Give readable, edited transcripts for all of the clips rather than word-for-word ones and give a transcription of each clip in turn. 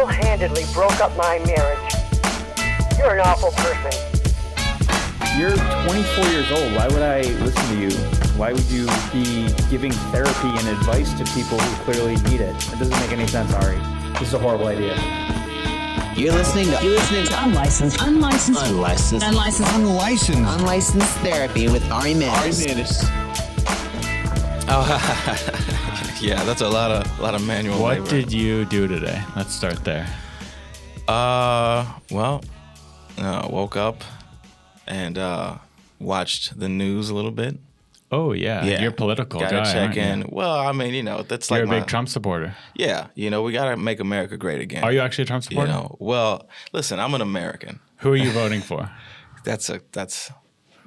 single-handedly broke up my marriage. You're an awful person. You're 24 years old. Why would I listen to you? Why would you be giving therapy and advice to people who clearly need it? It doesn't make any sense, Ari. This is a horrible idea. You're listening to unlicensed therapy with Ari Mannis. Oh, yeah, that's a lot of manual labor. What did you do today? Let's start there. Woke up and watched the news a little bit. Oh, yeah. You're political guy. Gotta check in. Well, I mean, that's You're like a big Trump supporter. Yeah, we gotta make America great again. Are you actually a Trump supporter? Well, listen, I'm an American. Who are you voting for? I don't know, Is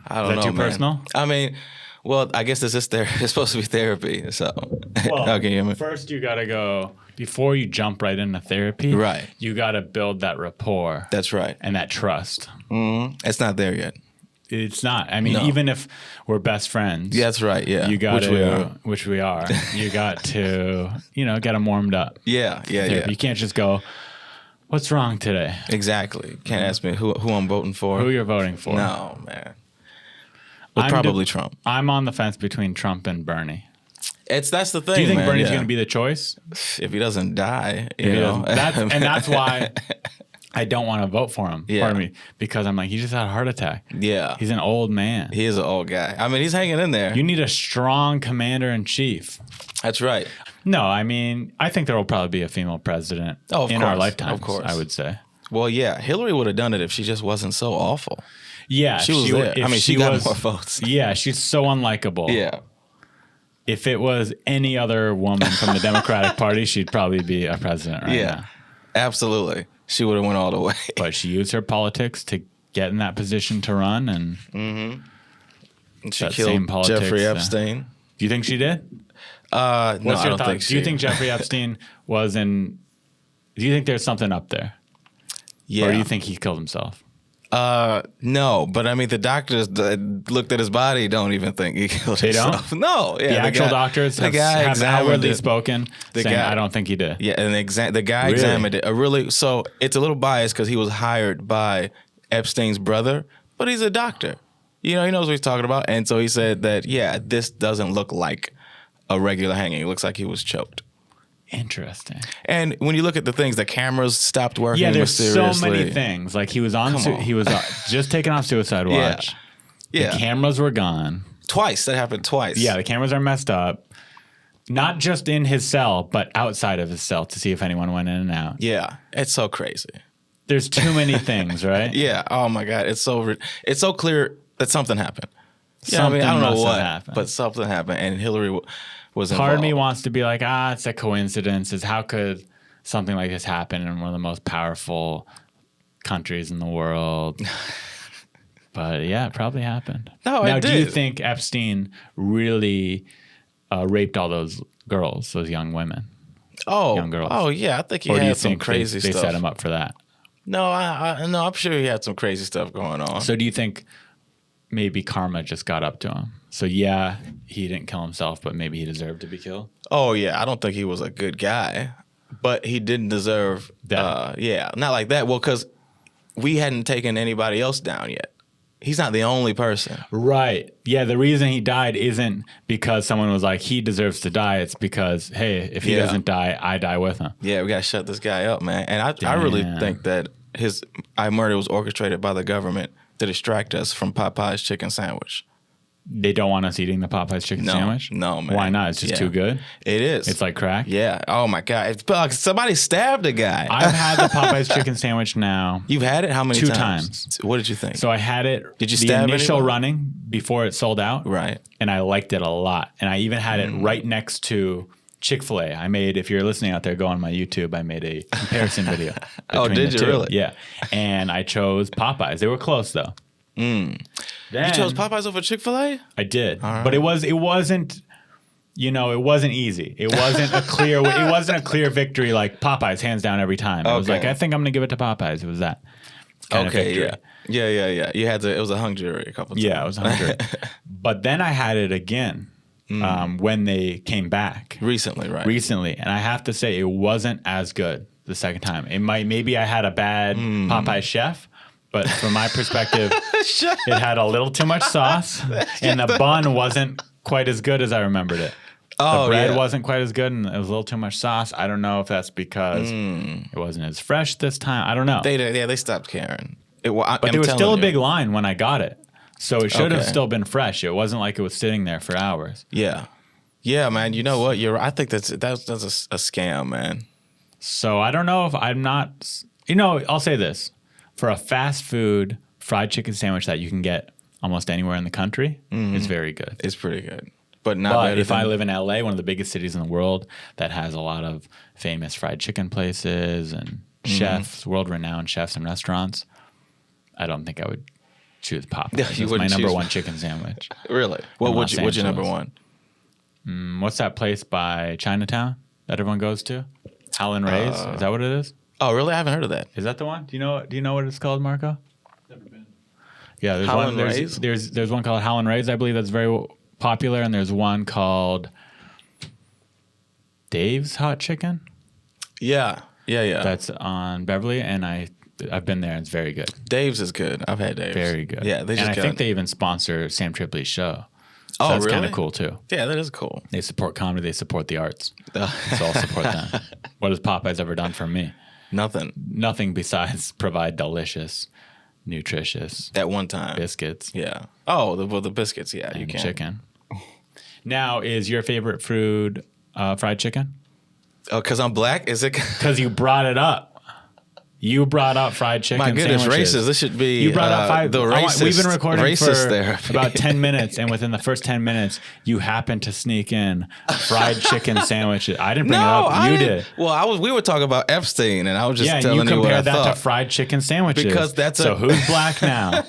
that too man. personal? I mean, well, I guess it's supposed to be therapy, so. Well, okay, you hear me? First you gotta go, before you jump right into therapy, right? You gotta build that rapport. That's right. And that trust. Mm-hmm. It's not there yet. It's not. I mean, No. even if we're best friends. Yeah, that's right, yeah. You got Which we are. You got to, get them warmed up. Yeah. You can't just go, what's wrong today? Exactly. Can't ask me who I'm voting for. Who you're voting for. No, man. Well, probably Trump. I'm on the fence between Trump and Bernie. That's the thing. Do you think man, Bernie's going to be the choice? If he doesn't die, That's why I don't want to vote for him. Yeah. Pardon me, because I'm like, he just had a heart attack. Yeah. He's an old man. He is an old guy. I mean, he's hanging in there. You need a strong commander in chief. That's right. No, I mean, I think there will probably be a female president in our lifetimes. Of course, I would say. Well, yeah, Hillary would have done it if she just wasn't so awful. Yeah, she was there. I mean, she got more votes. Yeah, she's so unlikable. Yeah. If it was any other woman from the Democratic Party, she'd probably be a president right now. Absolutely. She would have went all the way. But she used her politics to get in that position to run, and she killed Jeffrey Epstein. Do you think she did? No, I don't think Do you think Jeffrey Epstein was in? Do you think there's something up there? Yeah. Or do you think he killed himself? No, but I mean, the doctors that looked at his body don't even think he killed himself. Don't? No, yeah, the actual doctors have outwardly spoken saying, I don't think he did. Yeah, and the guy examined it. So it's a little biased because he was hired by Epstein's brother, but he's a doctor. He knows what he's talking about. And so he said that, this doesn't look like a regular hanging. It looks like he was choked. Interesting. And when you look at the things, the cameras stopped working. Yeah, there's mysteriously. so many things. Like he was just taken off suicide watch. Yeah. The cameras were gone. Twice. That happened twice. Yeah, the cameras are messed up. Not just in his cell, but outside of his cell to see if anyone went in and out. Yeah, it's so crazy. There's too many things, right? Yeah. Oh my God, it's so clear that something happened. Something I don't know must what have happened. but something happened, and Hillary was involved. Part of me wants to be like, it's a coincidence. How could something like this happen in one of the most powerful countries in the world? But yeah, it probably happened. No, it did. Do you think Epstein really raped all those girls, those young women? Young girls. Oh yeah, I think he or do you had some think crazy they stuff. set him up for that? No, I'm sure he had some crazy stuff going on. So do you think maybe karma just got up to him? So yeah, he didn't kill himself, but maybe he deserved to be killed? Oh yeah, I don't think he was a good guy, but he didn't deserve that. Not like that. Well, because we hadn't taken anybody else down yet. He's not the only person. Right. Yeah, the reason he died isn't because someone was like, he deserves to die. It's because, hey, if he doesn't die, I die with him. Yeah, we got to shut this guy up, man. And I really think that his murder was orchestrated by the government to distract us from Popeye's chicken sandwich. They don't want us eating the Popeye's chicken sandwich? No, man. Why not? It's just too good? It is. It's like crack? Yeah. Oh, my God. It's like somebody stabbed a guy. I've had the Popeye's chicken sandwich now. You've had it? How many times? 2 times. What did you think? So I had it. Did you stab the initial anyone? running before it sold out? Right. And I liked it a lot. And I even had it right next to Chick-fil-A. I made, if you're listening out there, go on my YouTube. I made a comparison video. Oh, did you really? Yeah. And I chose Popeyes. They were close though. You chose Popeyes over Chick-fil-A? I did, All right. but it wasn't. It wasn't easy. It wasn't a clear. It wasn't a clear victory like Popeyes, hands down every time. It was like, I think I'm going to give it to Popeyes. It was that kind of victory. Yeah. You had to. It was a hung jury a couple times. Yeah, it was 100. But then I had it again when they came back recently, right? Recently, and I have to say it wasn't as good. the second time. Maybe I had a bad Popeye chef, but from my perspective, it had a little too much sauce, and the bun wasn't quite as good as I remembered it. The bread wasn't quite as good, and it was a little too much sauce. I don't know if that's because it wasn't as fresh this time. I don't know. They stopped caring. But there was still a big line when I got it. So it should have still been fresh. It wasn't like it was sitting there for hours. Yeah. Yeah, man. You know what? I think that's a scam, man. So I don't know if I'm not... I'll say this. For a fast food fried chicken sandwich that you can get almost anywhere in the country, it's very good. It's pretty good. But if I live in LA, one of the biggest cities in the world that has a lot of famous fried chicken places and chefs, world-renowned chefs and restaurants, I don't think I would choose Popeyes. It's my number one chicken sandwich. Really? What's your number one? What's that place by Chinatown that everyone goes to? Howlin' Ray's? Is that what it is? Oh, really? I haven't heard of that. Is that the one? Do you know what it's called, Marco? Never been. Yeah, there's Howlin' one. Ray's? There's one called Howlin' Ray's, I believe, that's very popular, and there's one called Dave's Hot Chicken. Yeah. That's on Beverly, and I've been there. It's very good. Dave's is good. I've had Dave's. Very good. Yeah, I think they even sponsor Sam Tripoli's show. So Oh, that's really? kind of cool too. Yeah, that is cool. They support comedy. They support the arts. So I'll support them. What has Popeyes ever done for me? Nothing. Nothing besides provide delicious, nutritious At one time. biscuits. Yeah. Oh, the biscuits. Yeah, you And can. chicken. Now, is your favorite food fried chicken? Oh, because I'm black? Is it? Because you brought it up. You brought up fried chicken My goodness, sandwiches. racist. This should be You brought up five. the racist. We've been recording racist for therapy. about 10 minutes, and within the first 10 minutes, you happened to sneak in fried chicken sandwiches. I didn't bring it up. You did. Well, we were talking about Epstein, and I was just Yeah, and telling you you what I compared that thought. to fried chicken sandwiches. Because that's so who's black now?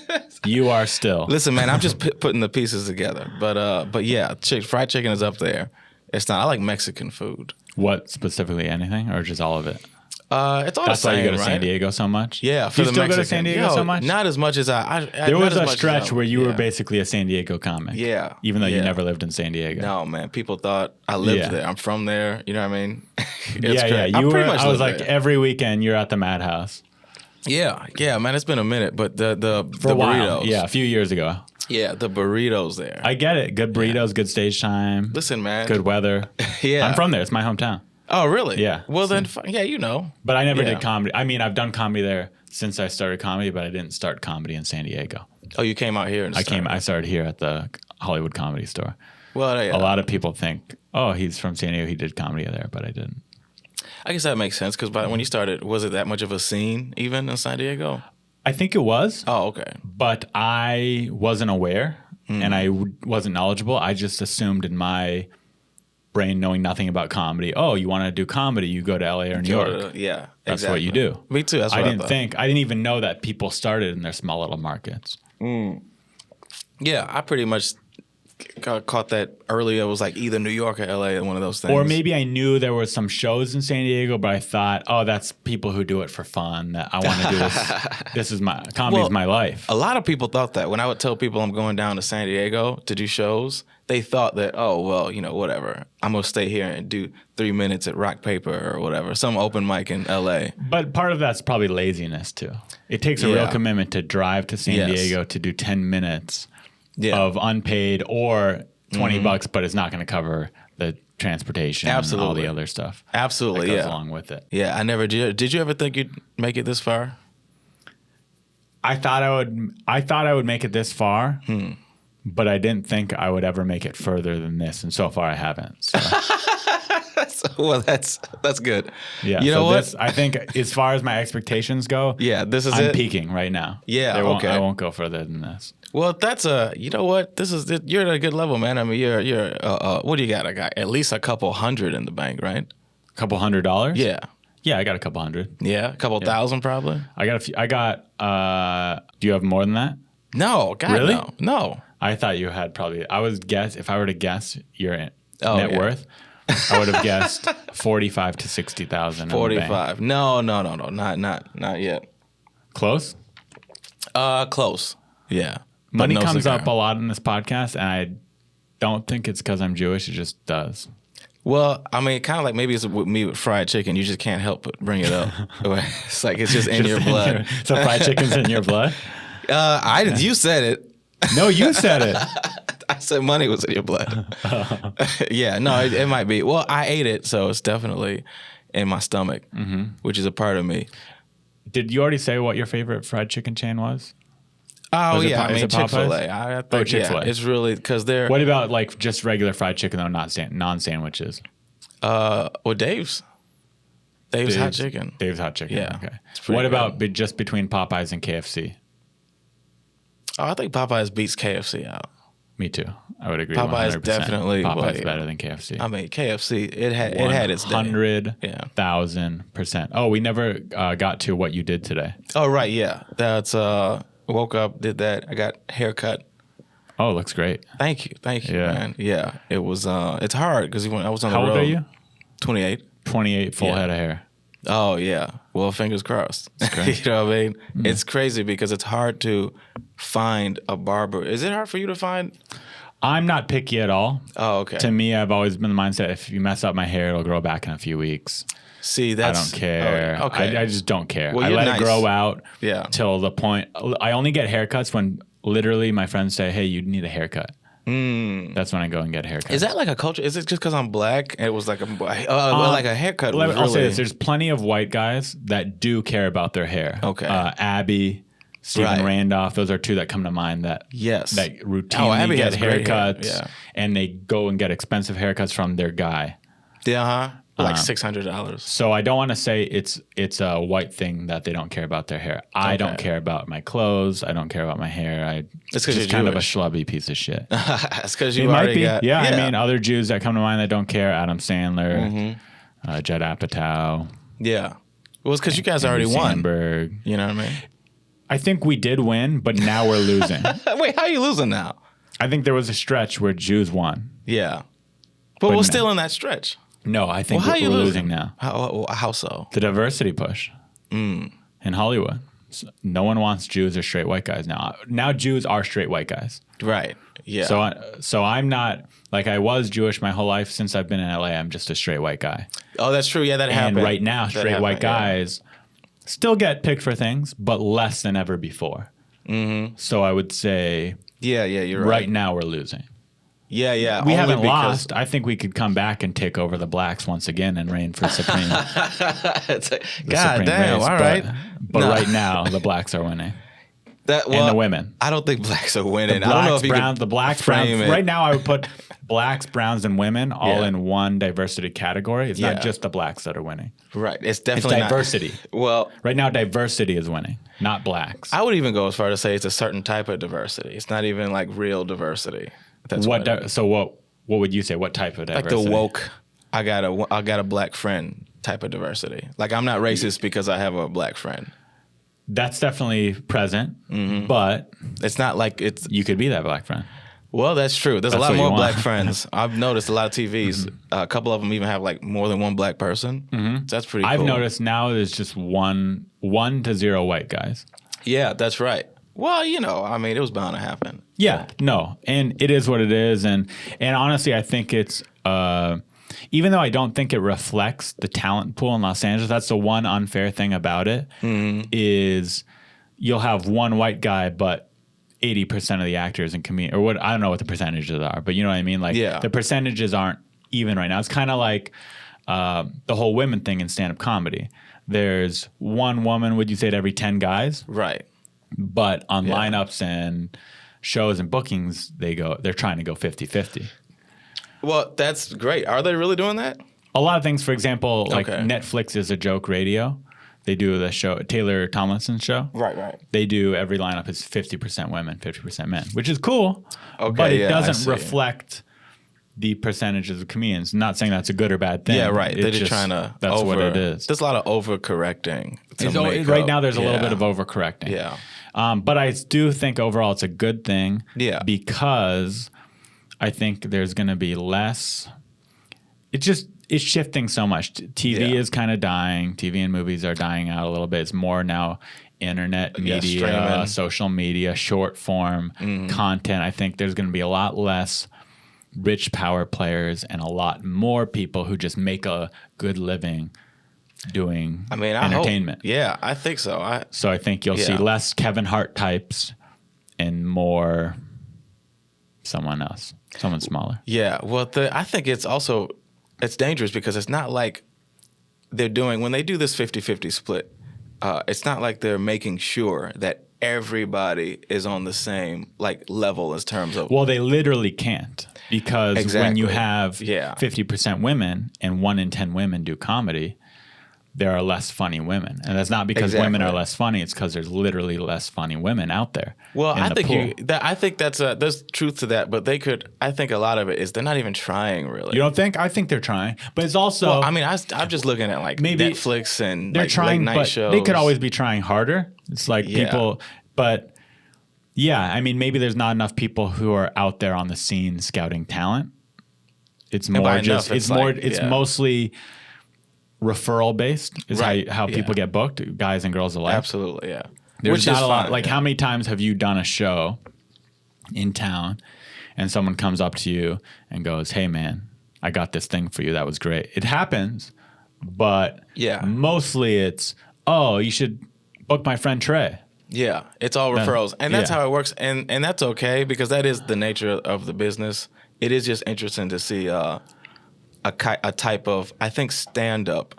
You are still. Listen, man, I'm just putting the pieces together. But yeah, fried chicken is up there. It's not. I like Mexican food. What specifically? Anything or just all of it? It's all That's the same, why you go to right? San Diego so much. Yeah, for you the still Mexican. go to San Diego so much. Not as much as I There was a stretch where you were basically a San Diego comic. Yeah, even though you yeah. never lived in San Diego. No, man. People thought I lived Yeah. there. I'm from there. You know what I mean? Yeah. I You were. pretty much I was live like there. every weekend you're at the Madhouse. Yeah, man. It's been a minute, but the For a while. burritos. Yeah, a few years ago. Yeah, the burritos there. I get it. Good burritos, good stage time. Listen, man. Good weather. Yeah. I'm from there. It's my hometown. Oh, really? Yeah. Well, then, yeah, you know. But I never Yeah. did comedy. I mean, I've done comedy there since I started comedy, but I didn't start comedy in San Diego. Oh, you came out here and I started here at the Hollywood Comedy Store. Well, yeah. A lot of people think, oh, he's from San Diego. He did comedy there, but I didn't. I guess that makes sense because when you started, was it that much of a scene even in San Diego? I think it was, Oh, okay. but I wasn't aware and I wasn't knowledgeable. I just assumed in my brain, knowing nothing about comedy, oh, you want to do comedy, you go to LA or New York. Yeah, That's exactly. what you do. Me too. That's what I didn't thought. think. I didn't even know that people started in their small little markets. Yeah, I pretty much caught that early. It was like either New York or LA, one of those things. Or maybe I knew there was some shows in San Diego, but I thought, oh, that's people who do it for fun. That I want to do this. This is my comedy is my life. A lot of people thought that when I would tell people I'm going down to San Diego to do shows, they thought that, oh, well, you know, whatever. I'm going to stay here and do 3 minutes at Rock Paper or whatever, some open mic in LA. But part of that's probably laziness too. It takes a real Yeah. commitment to drive to San Yes. Diego to do 10 minutes Yeah. of unpaid or $20, but it's not going to cover the transportation and all Absolutely. the other stuff Absolutely, that goes yeah. along with it. Yeah, I never did. Did you ever think you'd make it this far? I thought I would make it this far, but I didn't think I would ever make it further than this, and so far I haven't. So, Well, that's good. yeah, You know so what? this, I think as far as my expectations go, Yeah, this is I'm it. peaking right now. Yeah, okay. I won't go further than this. Well, that's you know what? You're at a good level, man. I mean, you're what do you got? I got at least a couple hundred in the bank, right? A couple $100? Yeah. Yeah, I got a couple hundred. Yeah, a couple thousand probably. I got a few. Do you have more than that? No, God, Really? no. I thought you had probably. If I were to guess your net yeah. worth, I would have guessed 45 to 60,000. 45. No, not yet. Close. Close. Yeah. But Money no comes cigar. up a lot in this podcast, and I don't think it's because I'm Jewish. It just does. Well, I mean, kind of like maybe it's with me with fried chicken. You just can't help but bring it up. It's like it's just in your blood. So fried chicken's in your blood? You said it. No, you said it. I said money was in your blood. Yeah, no, it might be. Well, I ate it, so it's definitely in my stomach, which is a part of me. Did you already say what your favorite fried chicken chain was? Oh, Was it yeah. I is mean, it Popeyes? Chick-fil-A. I think, Chick-fil-A. Yeah, it's really because they're. What about like just regular fried chicken though, not non-sandwiches? Well, Dave's hot chicken. Dave's hot chicken. Yeah, Okay. it's pretty What good. about just between Popeyes and KFC? Oh, I think Popeyes beats KFC out. Me too. I would agree. Popeyes 100%. definitely, Popeyes like, better than KFC. I mean, KFC. It had its day. 100,000%. Oh, we never got to what you did today. Oh, right. Yeah. That's woke up, did that. I got a haircut. Oh, looks great. Thank you, Yeah. man. Yeah, it was. It's hard because I was on How the road. old are you? 28. 28, full Yeah. head of hair. Oh yeah. Well, fingers crossed. great. You know what I mean? It's crazy because it's hard to find a barber. Is it hard for you to find? I'm not picky at all. Oh, okay. To me, I've always been the mindset if you mess up my hair, it'll grow back in a few weeks. See, I that's don't care. Oh, okay. I just don't care. Well, I you're let nice. it grow out Yeah. till the point. I only get haircuts when literally my friends say, hey, you need a haircut. That's when I go and get a haircut. Is that like a culture? Is it just because I'm black? It was like like a haircut. Was I'll say really- this. There's plenty of white guys that do care about their hair. Okay. Abby, Stephen Right. Randolph. Those are two that come to mind that Yes. that routinely Oh, Abby get has great hair. haircuts. Yeah. And they go and get expensive haircuts from their guy. Yeah, like $600. So I don't want to say it's a white thing that they don't care about their hair. I don't care about my clothes. I don't care about my hair. It's 'cause just you're kind of a Jewish. schlubby piece of shit. That's because you It might already be. got. Yeah, I mean, other Jews that come to mind that don't care. Adam Sandler, Judd Apatow. yeah. Well, it's because you guys Andy already won. Samberg. You know what I mean? I think we did win, but now we're losing. Wait, how are you losing now? I think there was a stretch where Jews won. Yeah, but But we're no. still in that stretch. No, I think Well, how we're you losing now. How so? The diversity push in Hollywood. So no one wants Jews or straight white guys now. Now Jews are straight white guys. Right. Yeah. So I'm not like I was Jewish my whole life since I've been in LA. I'm just a straight white guy. oh, that's true. Yeah, that happened. And right now, That straight white happened, yeah. guys still get picked for things, but less than ever before. So I would say Yeah, you're right right. now we're losing. Yeah. We only haven't because- lost. I think we could come back and take over the blacks once again and reign for supreme. It's like, the God supreme damn. race, All right. But No. right now, the blacks are winning. That, And the women. I don't think blacks are winning. The I don't know blacks, if you browns, could the blacks, frame browns. it. Right now, I would put blacks, browns, and women all Yeah. in one diversity category. It's Yeah. not just the blacks that are winning. Right. It's It's definitely not- diversity. Well, Right now, diversity is winning, not blacks. I would even go as far to say it's a certain type of diversity. It's not even like real diversity. That's So what would you say? What type of like diversity? the woke. I got a black friend type of diversity. Like I'm not racist because I have a black friend. That's definitely present, Mm-hmm. but It's not like it's. you could be that black friend. Well, that's true. There's That's a lot what you more want. black friends. I've noticed a lot of TVs. A couple of them even have like more than one black person. So that's pretty. I've cool. noticed now there's just one to zero white guys. Yeah, that's right. Well, I mean, it was bound to happen. Yeah, no, and it is what it is, and honestly, I think it's even though I don't think it reflects the talent pool in Los Angeles. That's the one unfair thing about it is you'll have one white guy, but 80% of the actors and comedians, or what I don't know what the percentages are, but you know what I mean. Like Yeah. the percentages aren't even right now. It's kind of like the whole women thing in stand-up comedy. There's one woman, would you say, to every 10 guys? Right. But on lineups and shows and bookings, they're trying to go 50-50. Well, that's great. Are they really doing that? A lot of things, for example, like Okay. Netflix is a joke radio. They do the show, Taylor Tomlinson's show. Right. They do every lineup is 50% women, 50% men, which is cool. Okay, but it yeah, I doesn't see. reflect the percentages of comedians. Not saying that's a good or bad thing. Yeah, right. It's They're just trying to. That's what it is. There's a lot of overcorrecting. Right now, there's a little bit of overcorrecting. Yeah. But I do think overall it's a good thing. Yeah. Because I think there's going to be less. It's shifting so much. TV Yeah. is kind of dying. TV and movies are dying out a little bit. It's more now internet media, streaming. social media, short form content. I think there's going to be a lot less rich power players and a lot more people who just make a good living doing entertainment. Yeah, I think so. So I think you'll see less Kevin Hart types and more someone else, someone smaller. Yeah, well, I think it's dangerous because it's not like they're doing, when they do this 50-50 split, it's not like they're making sure that everybody is on the same like level in terms of. Well, they literally can't, because when you have 50% women and 1 in 10 women do comedy, there are less funny women, and that's not because women are less funny. It's because there's literally less funny women out there. Well, I think there's truth to that, but I think a lot of it is they're not even trying really. You don't think? I think they're trying, but it's also. Well, I mean, I'm just looking at like maybe Netflix and they're like trying, late night but shows. they could always be trying harder. It's like people, but yeah, I mean, maybe there's not enough people who are out there on the scene scouting talent. It's more just it's mostly referral based is how people get booked, guys and girls alike. Absolutely, yeah. There's not a lot. Like, how many times have you done a show in town and someone comes up to you and goes, "Hey, man, I got this thing for you. That was great." It happens, but mostly it's, "Oh, you should book my friend Tre." Yeah, it's all referrals, and that's how it works, and that's okay because that is the nature of the business. It is just interesting to see a type of, I think, stand-up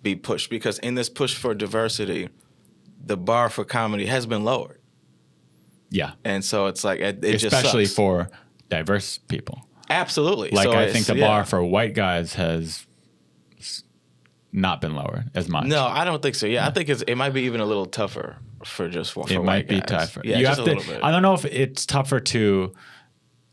be pushed, because in this push for diversity, the bar for comedy has been lowered. Yeah. And so it's like, it just especially sucks. for diverse people. Absolutely. Like, so I think the bar for white guys has not been lowered as much. No, I don't think so. Yeah, I think it might be even a little tougher for just for it white might be guys. tougher. Yeah, you just have a to, little bit. I don't know if it's tougher to,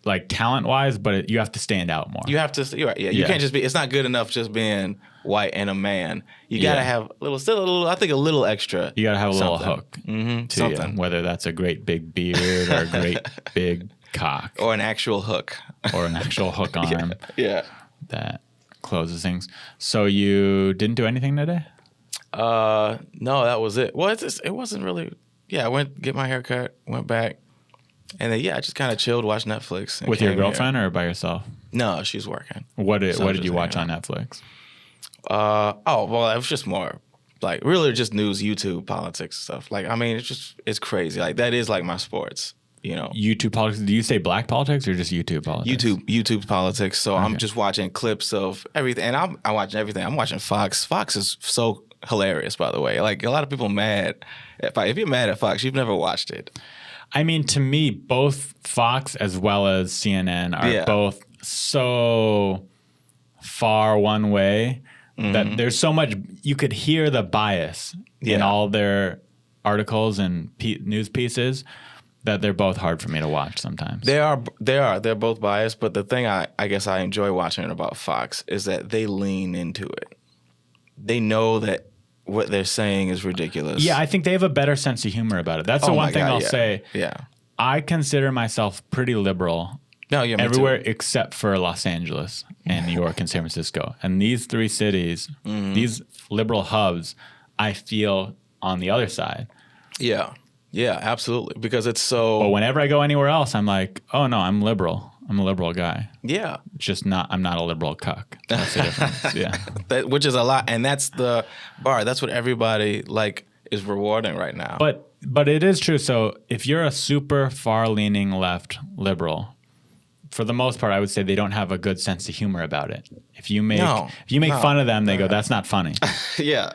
like, talent-wise, but you have to stand out more. You have to. You're right. Yeah, you can't just be. It's not good enough just being white and a man. You gotta have a little. I think a little extra. You gotta have a little hook to something. you, whether that's a great big beard or a great big cock Or an actual hook. or an actual hook arm Yeah. that closes things. So you didn't do anything today? No, that was it. Well, it wasn't really. Yeah, I went get my hair cut, went back, and then I just kind of chilled, watched Netflix. And With your came here. girlfriend or by yourself? No, she's working. What did So you just watch hanging on Netflix? Well, it was just more like really just news, YouTube, politics stuff. Like, I mean, it's crazy. Like, that is like my sports, you know. YouTube politics. Do you say black politics or just YouTube politics? YouTube politics. So I'm just watching clips of everything, and I'm watching everything. I'm watching Fox. Fox is so hilarious, by the way. Like, a lot of people mad. If you're mad at Fox, you've never watched it. I mean, to me, both Fox as well as CNN are both so far one way that there's so much, you could hear the bias in all their articles and news pieces, that they're both hard for me to watch sometimes. They're both biased, but the thing I guess I enjoy watching about Fox is that they lean into it. They know that what they're saying is ridiculous. Yeah, I think they have a better sense of humor about it. That's the one thing I'll say. Yeah. I consider myself pretty liberal Me everywhere too. except for Los Angeles and New York and San Francisco. And these three cities, these liberal hubs, I feel on the other side. Yeah. Yeah, absolutely. Because it's so... But whenever I go anywhere else, I'm like, oh no, I'm liberal. I'm a liberal guy. Yeah. It's just I'm not a liberal cuck. That's the difference. Yeah. Which is a lot. And that's the bar. That's what everybody like is rewarding right now. But it is true. So if you're a super far-leaning left liberal, for the most part, I would say they don't have a good sense of humor about it. If you make fun of them, they go, "That's not funny." Yeah.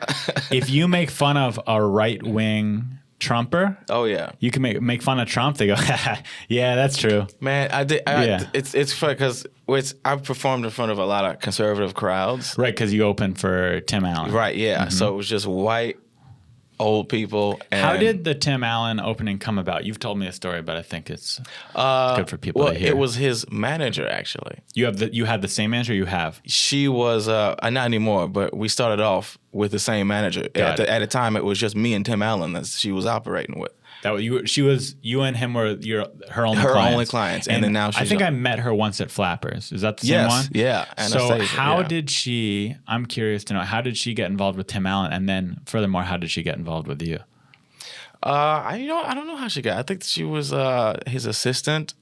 If you make fun of a right-wing Trumper, oh yeah, you can make fun of Trump. They go, "Yeah, that's true." Man, I did. It's funny because I've performed in front of a lot of conservative crowds. Right, because you opened for Tim Allen. Right. Yeah. So it was just white old people. And how did the Tim Allen opening come about? You've told me a story, but I think it's good for people to hear. It was his manager, actually. You had the same manager you have? She was, not anymore, but we started off with the same manager. At the time, it was just me and Tim Allen that she was operating with. You and him were her only clients. And then now she's... I think I met her once at Flappers. Is that the same one? Yeah. So how did she, I'm curious to know, how did she get involved with Tim Allen? And then furthermore, how did she get involved with you? I don't know how she got. I think she was his assistant.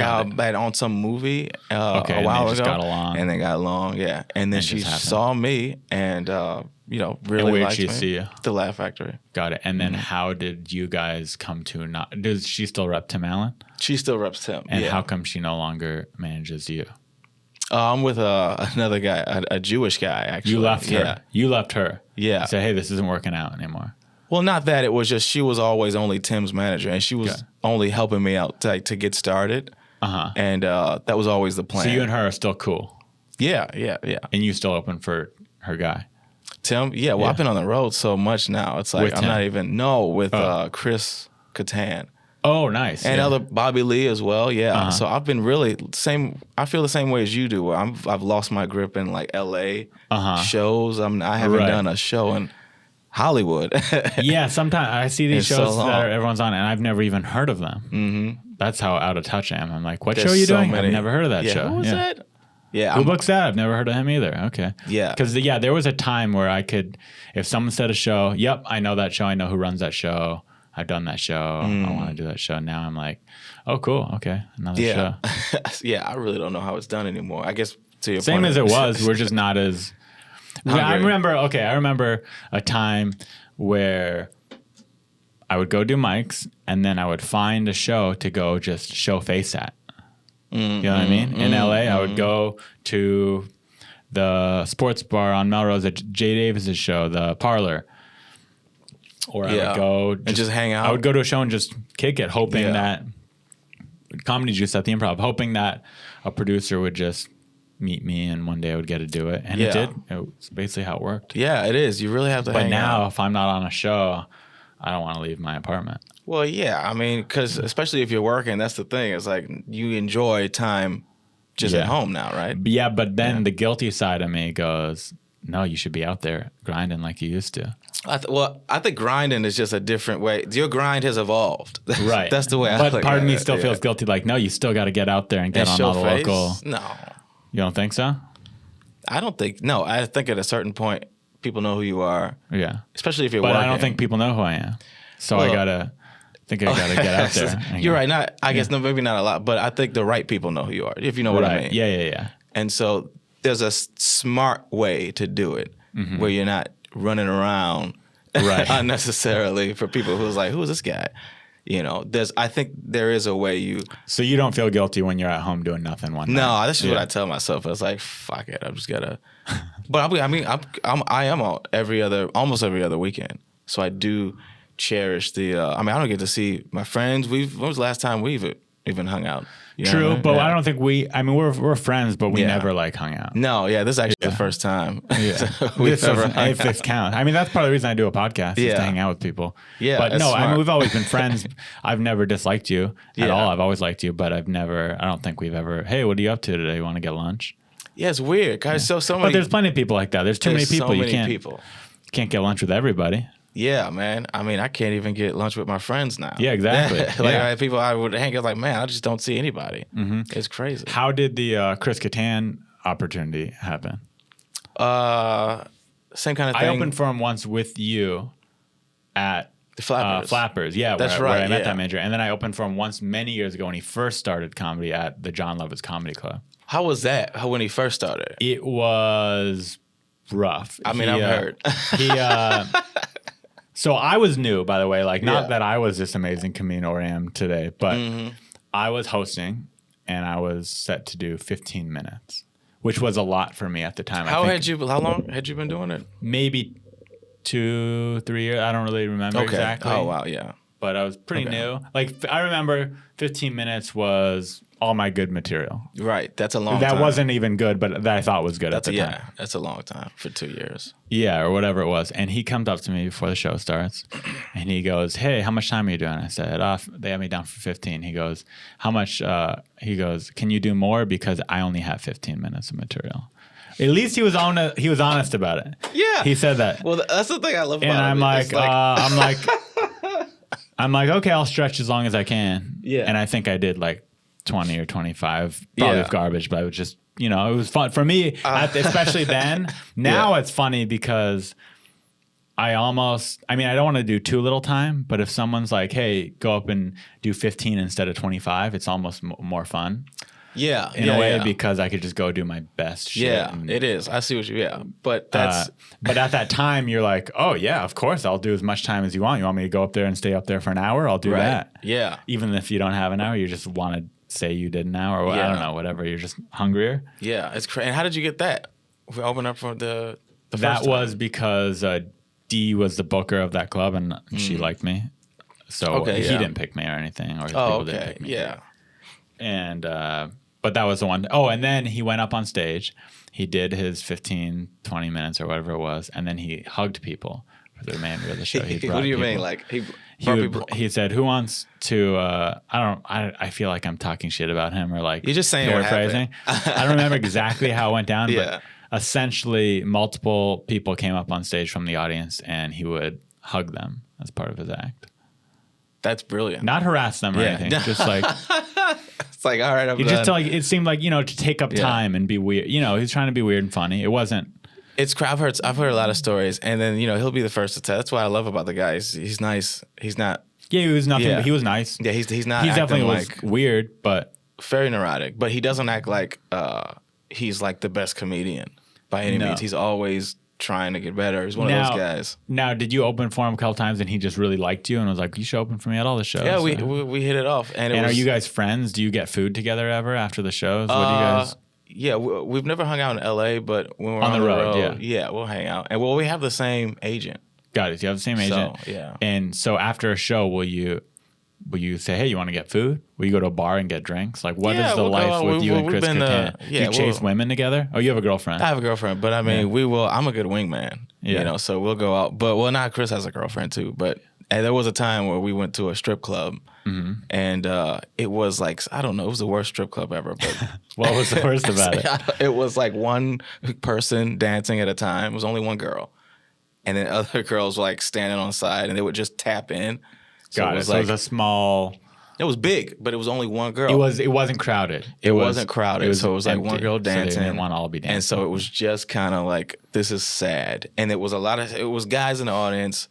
on some movie Okay, a and while they just ago. got along. And they got along, yeah. And then And it she just happened. saw me and, really where'd liked she me. see you? The Laugh Factory. Got it. And then how did you guys come to not? Does she still rep Tim Allen? She still reps him. And yeah. how come she no longer manages you? I'm with another guy, a Jewish guy, actually. You left her. Yeah. You left her. Yeah. You said, hey, this isn't working out anymore. Well, not that. It was just she was always only Tim's manager, and she was Okay. only helping me out to get started. Uh-huh. And that was always the plan. So you and her are still cool. Yeah. And you still open for her guy. Tim, yeah. Well, Yeah. I've been on the road so much now. It's like With I'm Tim? not even with Chris Kattan Oh, nice. and yeah. other Bobby Lee as well. Yeah. Uh-huh. So I've been really same. I feel the same way as you do. Where I've lost my grip in like L.A. shows. I haven't Right. done a show in Hollywood. Yeah, sometimes I see these It's so shows long. that everyone's on, and I've never even heard of them. Mm-hmm. That's how out of touch I am. I'm like, what There's show are you so doing? many. I've never heard of that Yeah, show. who was that? Yeah. Who books that? I've never heard of him either. Okay. Yeah. Because, there was a time where I could, if someone said a show, yep, I know that show. I know who runs that show. I've done that show. I want to do that show. Now I'm like, oh, cool. Okay. Another show. Yeah, I really don't know how it's done anymore. I guess to your Same point as it was. We're just not as. I remember a time where I would go do mics and then I would find a show to go just show face at. You know what I mean? In LA, I would go to the sports bar on Melrose at Jay Davis's show, the Parlor. Or I would go and just hang out. I would go to a show and just kick it, hoping Yeah. that Comedy Juice at the Improv, hoping that a producer would just meet me and one day I would get to do it. And it Yeah. did. It's basically how it worked. Yeah, it is. You really have to But hang now, out. if I'm not on a show, I don't want to leave my apartment. Well, yeah. I mean, because especially if you're working, that's the thing. It's like you enjoy time just Yeah. at home now, right? But then the guilty side of me goes, no, you should be out there grinding like you used to. I think grinding is just a different way. Your grind has evolved. Right. That's the way I But look part at of me it. still Yeah. feels guilty. Like, no, you still got to get out there and get And on show all the face? local. No. You don't think so? I don't think. No, I think at a certain point, people know who you are, Yeah. especially if you're But working. I don't think people know who I am. So I Well- gotta get out there. and You're go. right. Not, I guess, no, maybe not a lot, but I think the right people know who you are, if you know what I mean. Yeah. And so there's a smart way to do it where you're not running around Right. unnecessarily for people who's like, who is this guy? You know, I think there is a way you. So you don't feel guilty when you're at home doing nothing one night? No, that's just what I tell myself. It's like, fuck it, I'm just gotta. But I am almost every other weekend. So I do cherish the. I don't get to see my friends. When was the last time we've even hung out? You know True, what I mean? but Yeah. I don't think we're friends, but we Yeah. never like hung out. No, yeah, this is actually the first time we've This ever doesn't- hung if this out. counts. I mean, that's part of the reason I do a podcast is Yeah. to hang out with people. Yeah, but that's no, smart. we've always been friends. I've never disliked you at Yeah. all. I've always liked you, but I don't think we've ever. Hey, what are you up to today? You want to get lunch? Yeah, it's weird, guys. So But many. there's plenty of people like that. There's too many there's people. So You many can't people. can't get lunch with everybody. Yeah, man. I can't even get lunch with my friends now. Yeah, exactly. Yeah. People I would hang out like, man, I just don't see anybody. It's crazy. How did the Chris Kattan opportunity happen? Same kind of thing. I opened for him once with you at The Flappers. Flappers, yeah, That's where I right, met yeah. that manager. And then I opened for him once many years ago when he first started comedy at the John Lovitz Comedy Club. How was that? When he first started? It was rough. I've heard. So I was new, by the way. Like, not Yeah. that I was this amazing comedian or am today, but I was hosting and I was set to do 15 minutes, which was a lot for me at the time. How long had you been doing it? Maybe 2-3 years. I don't really remember exactly. Oh wow, yeah. But I was pretty new. Like, I remember 15 minutes was all my good material. Right. That's a long That time. wasn't even good, but that I thought was good at the time. That's a long time for 2 years. Yeah, or whatever it was. And he comes up to me before the show starts and he goes, hey, how much time are you doing? I said, they have me down for 15. He goes, how much? He goes, can you do more? Because I only have 15 minutes of material. At least he was honest about it. Yeah. He said that. Well, that's the thing I love about And it. I'm like, It's I'm like, okay, I'll stretch as long as I can. Yeah. And I think I did like 20 or 25, probably Yeah. garbage, but it was just, it was fun for me, especially then. Now it's funny because I don't want to do too little time, but if someone's like, hey, go up and do 15 instead of 25, it's almost more fun. Yeah. In a way, because I could just go do my best shit. Yeah, it is. I see what you, But that's. But at that time, you're like, oh, yeah, of course, I'll do as much time as you want. You want me to go up there and stay up there for an hour? I'll do that. Yeah. Even if you don't have an hour, you just want to say you did an hour, or I don't know, whatever. You're just hungrier. Yeah, it's crazy. And how did you get that? We opened up for the first That time. was because Dee was the booker of that club, and she liked me. So he didn't pick me or anything, or his people didn't pick me. Yeah. And but that was the one. Oh, and then he went up on stage. He did his 15, 20 minutes or whatever it was, and then he hugged people for the remainder of the show. What do you mean? Like he said, "Who wants to?" I feel like I'm talking shit about him, or like you're just saying paraphrasing. I don't remember exactly how it went down, Yeah. but essentially, multiple people came up on stage from the audience, and he would hug them as part of his act. That's brilliant. Not harass them or anything, just like. It's like, all right, I'm done. Just it seemed like, to take up time and be weird. He's trying to be weird and funny. It wasn't. I've heard a lot of stories, and then he'll be the first to tell. That's what I love about the guy. He's nice. He's not. Yeah, he was nothing. Yeah. But he was nice. Yeah, he's not. He definitely was like weird, but very neurotic. But he doesn't act like he's like the best comedian by any means. He's always trying to get better. He's one of those guys. Now, did you open for him a couple times and he just really liked you and was like, you should open for me at all the shows? Yeah, we hit it off. And are you guys friends? Do you get food together ever after the shows? What do you guys? Yeah, we've never hung out in LA, but when we're on the road, we'll hang out. And we have the same agent. Got it. You have the same agent. So, yeah. And so after a show, will you say, hey, you want to get food? Will you go to a bar and get drinks? Like, what is the life with you and Chris Kattan? You chase women together? Oh, you have a girlfriend? I have a girlfriend, but I mean, I'm a good wingman, so we'll go out. But, now Chris has a girlfriend too. But there was a time where we went to a strip club, and it was like, I don't know, it was the worst strip club ever. But what was the worst about it? It was like one person dancing at a time. It was only one girl. And then other girls were like standing on the side, and they would just tap in. So Got it. So it was a small. It was big, but it was only one girl. It wasn't crowded. It wasn't crowded. So it was like one girl dancing. So they didn't want to all be dancing. And so it was just kind of like, this is sad. And it was it was guys in the audience.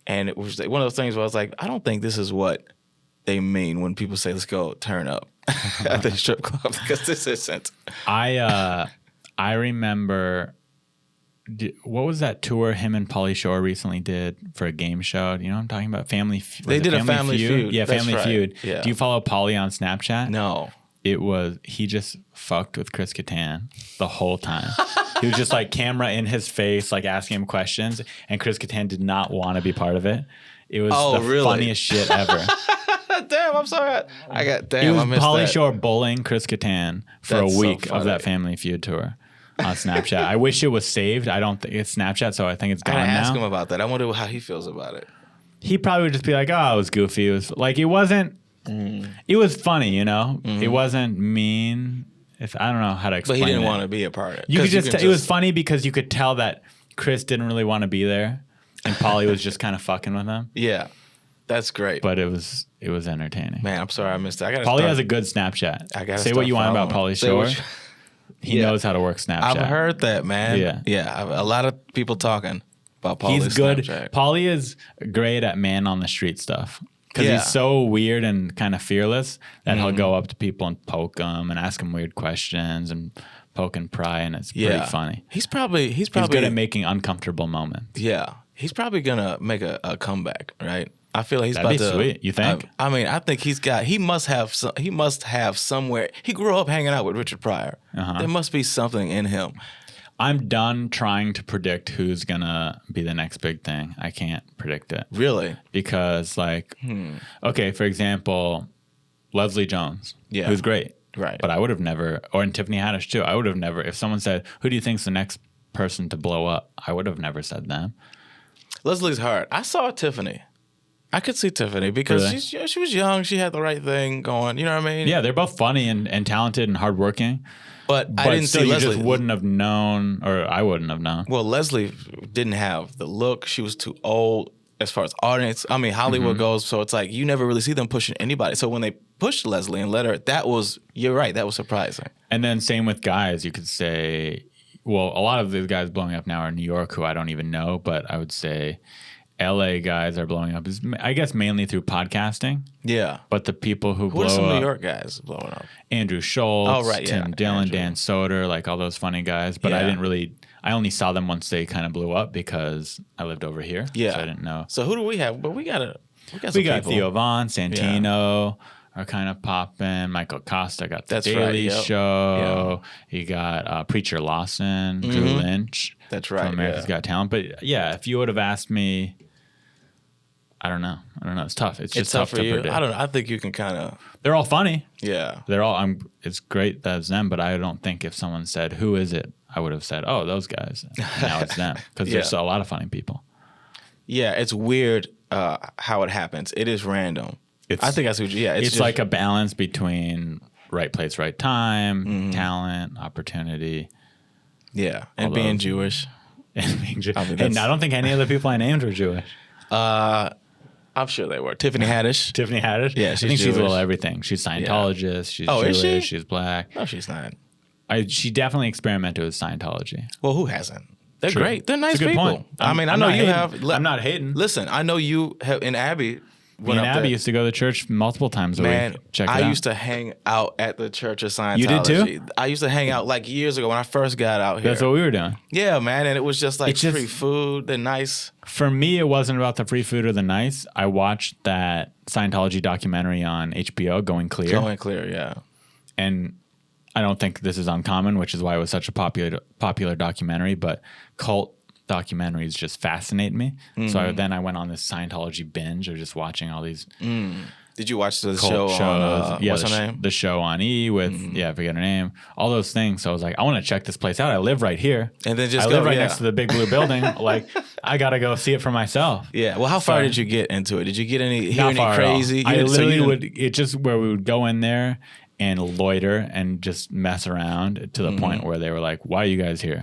And it was one of those things where I was like, I don't think this is what they mean when people say, let's go turn up at the strip club, because this isn't. I remember. What was that tour him and Pauly Shore recently did for a game show? You know what I'm talking about? They did a Family Feud. Yeah, That's Family right. Feud. Yeah. Do you follow Pauly on Snapchat? No. He just fucked with Chris Kattan the whole time. He was just like camera in his face, like asking him questions, and Chris Kattan did not want to be part of it. It was the funniest shit ever. Damn, I'm sorry. I missed Pauly that. Shore bullying Chris Kattan for That's a week so of that Family Feud tour. On Snapchat. I wish it was saved. I don't think it's Snapchat, so I think it's gone now. I ask him about that. I wonder how he feels about it. He probably would just be like, "Oh, it was goofy. It was like it wasn't. It was funny, It wasn't mean. I don't know how to explain. But he didn't it. want to be a part of it. It was funny because you could tell that Chris didn't really want to be there, and Pauly was just kind of fucking with him. Yeah, that's great. But it was entertaining. Man, I'm sorry I missed that. Pauly has a good Snapchat. Say what you want about Pauly Shore. He knows how to work Snapchat. I've heard that, man. Yeah. A lot of people talking about Pauly's He's good. Snapchat. Pauly is great at man on the street stuff because he's so weird and kind of fearless that he'll go up to people and poke them and ask them weird questions and poke and pry, and it's pretty funny. He's probably good at making uncomfortable moments. Yeah, he's probably gonna make a comeback, right? I feel like he's That'd about be sweet. You think? I mean, I think he must have somewhere. He grew up hanging out with Richard Pryor. There must be something in him. I'm done trying to predict who's gonna be the next big thing. I can't predict it. Really? Because okay, for example, Leslie Jones, who's great, right? But I would have never, or Tiffany Haddish too. I would have never. If someone said, "Who do you think's the next person to blow up?" I would have never said them. Leslie's hard. I saw Tiffany. I could see Tiffany because she was young. She had the right thing going. You know what I mean? Yeah, they're both funny and talented and hardworking. But I didn't see Leslie. You just wouldn't have known, or I wouldn't have known. Well, Leslie didn't have the look. She was too old as far as audience. I mean, Hollywood goes, so it's like you never really see them pushing anybody. So when they pushed Leslie and let her, you're right, that was surprising. And then same with guys. You could say well, a lot of these guys blowing up now are New York, who I don't even know, but I would say LA guys are blowing up, is I guess mainly through podcasting. Yeah. But the people who blow are some up, New York guys blowing up? Andrew Schultz, Tim Dillon, Andrew. Dan Soder, like all those funny guys. But I only saw them once they kind of blew up because I lived over here. Yeah. So I didn't know. So who do we have? But we got some We got people. Theo Vaughn, Santino are kind of popping. Michael Costa got the Daily Show. Yeah. You got Preacher Lawson, Drew Lynch. That's right. From America's Got Talent. But yeah, if you would have asked me, I don't know. It's tough. It's just tough for to you. predict. I don't know. I think you can kind of. They're all funny. Yeah. They're all. It's great that it's them, but I don't think if someone said, "Who is it?" I would have said, "Oh, those guys." Now it's them because there's a lot of funny people. Yeah, it's weird how it happens. It is random. I think that's what. Yeah, it's like a balance between right place, right time, talent, opportunity. Yeah, and being Jewish. And being Jewish. And I don't think any of the people I named were Jewish. I'm sure they were. Tiffany Haddish. Tiffany Haddish? Yeah, I think she's a little everything. She's Scientologist. She's Jewish. Is she? She's black. No, she's not. She definitely experimented with Scientology. Well, who hasn't? They're True. Great. They're nice It's a good people. point. I mean, I know you have. I'm not hating. Listen, I know you have in Abby. Me and Abby used to go to church multiple times a week. Check it out. I used to hang out at the Church of Scientology. You did too? I used to hang out like years ago when I first got out here. That's what we were doing. Yeah, man, and it was just like free food, they're nice. For me, it wasn't about the free food or the nice. I watched that Scientology documentary on HBO, Going Clear. Going Clear, yeah. And I don't think this is uncommon, which is why it was such a popular documentary, but cult documentaries just fascinate me. So I went on this Scientology binge of just watching all these Did you watch the cult show shows. on, what's her name? The show on E with, I forget her name. All those things. So I was like, I want to check this place out. I live right here. And then just I go, live right next to the big blue building. Like, I got to go see it for myself. Yeah. Well, how far did you get into it? Did you get any Not far crazy? At all. I literally it's just where we would go in there and loiter and just mess around to the point where they were like, why are you guys here?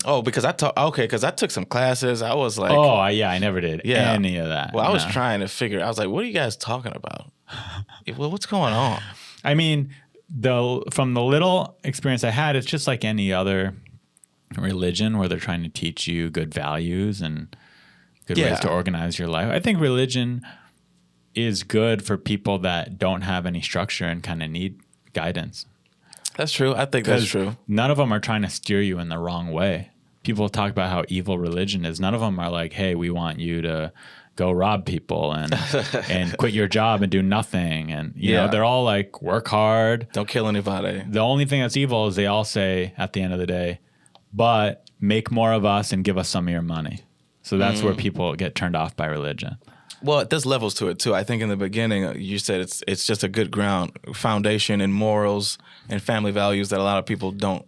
Oh, because I took some classes. I was like, I never did any of that. Well, I was trying to figure. I was like, what are you guys talking about? Well, what's going on? I mean, from the little experience I had, it's just like any other religion where they're trying to teach you good values and good ways to organize your life. I think religion is good for people that don't have any structure and kind of need guidance. That's true. I think that's true. None of them are trying to steer you in the wrong way. People talk about how evil religion is. None of them are like, hey, we want you to go rob people and quit your job and do nothing. And, you know, they're all like, work hard. Don't kill anybody. The only thing that's evil is they all say at the end of the day, but make more of us and give us some of your money. So that's where people get turned off by religion. Well, there's levels to it too. I think in the beginning you said it's just a good foundation in morals and family values that a lot of people don't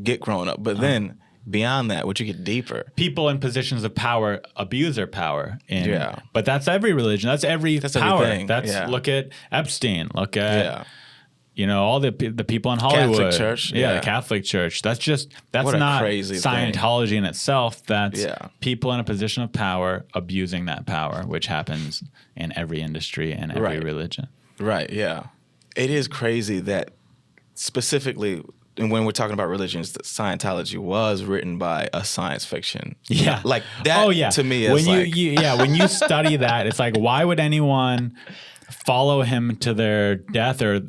get growing up. But then beyond that, once you get deeper, people in positions of power abuse their power. But that's every religion. That's power. Everything. Look at Epstein. Look at all the people in Hollywood. Catholic Church. The Catholic Church. That's not crazy Scientology thing in itself. That's people in a position of power abusing that power, which happens in every industry and every religion. Right, yeah. It is crazy that specifically when we're talking about religions, that Scientology was written by a science fiction. Yeah. Like that to me is when you study that, it's like, why would anyone follow him to their death or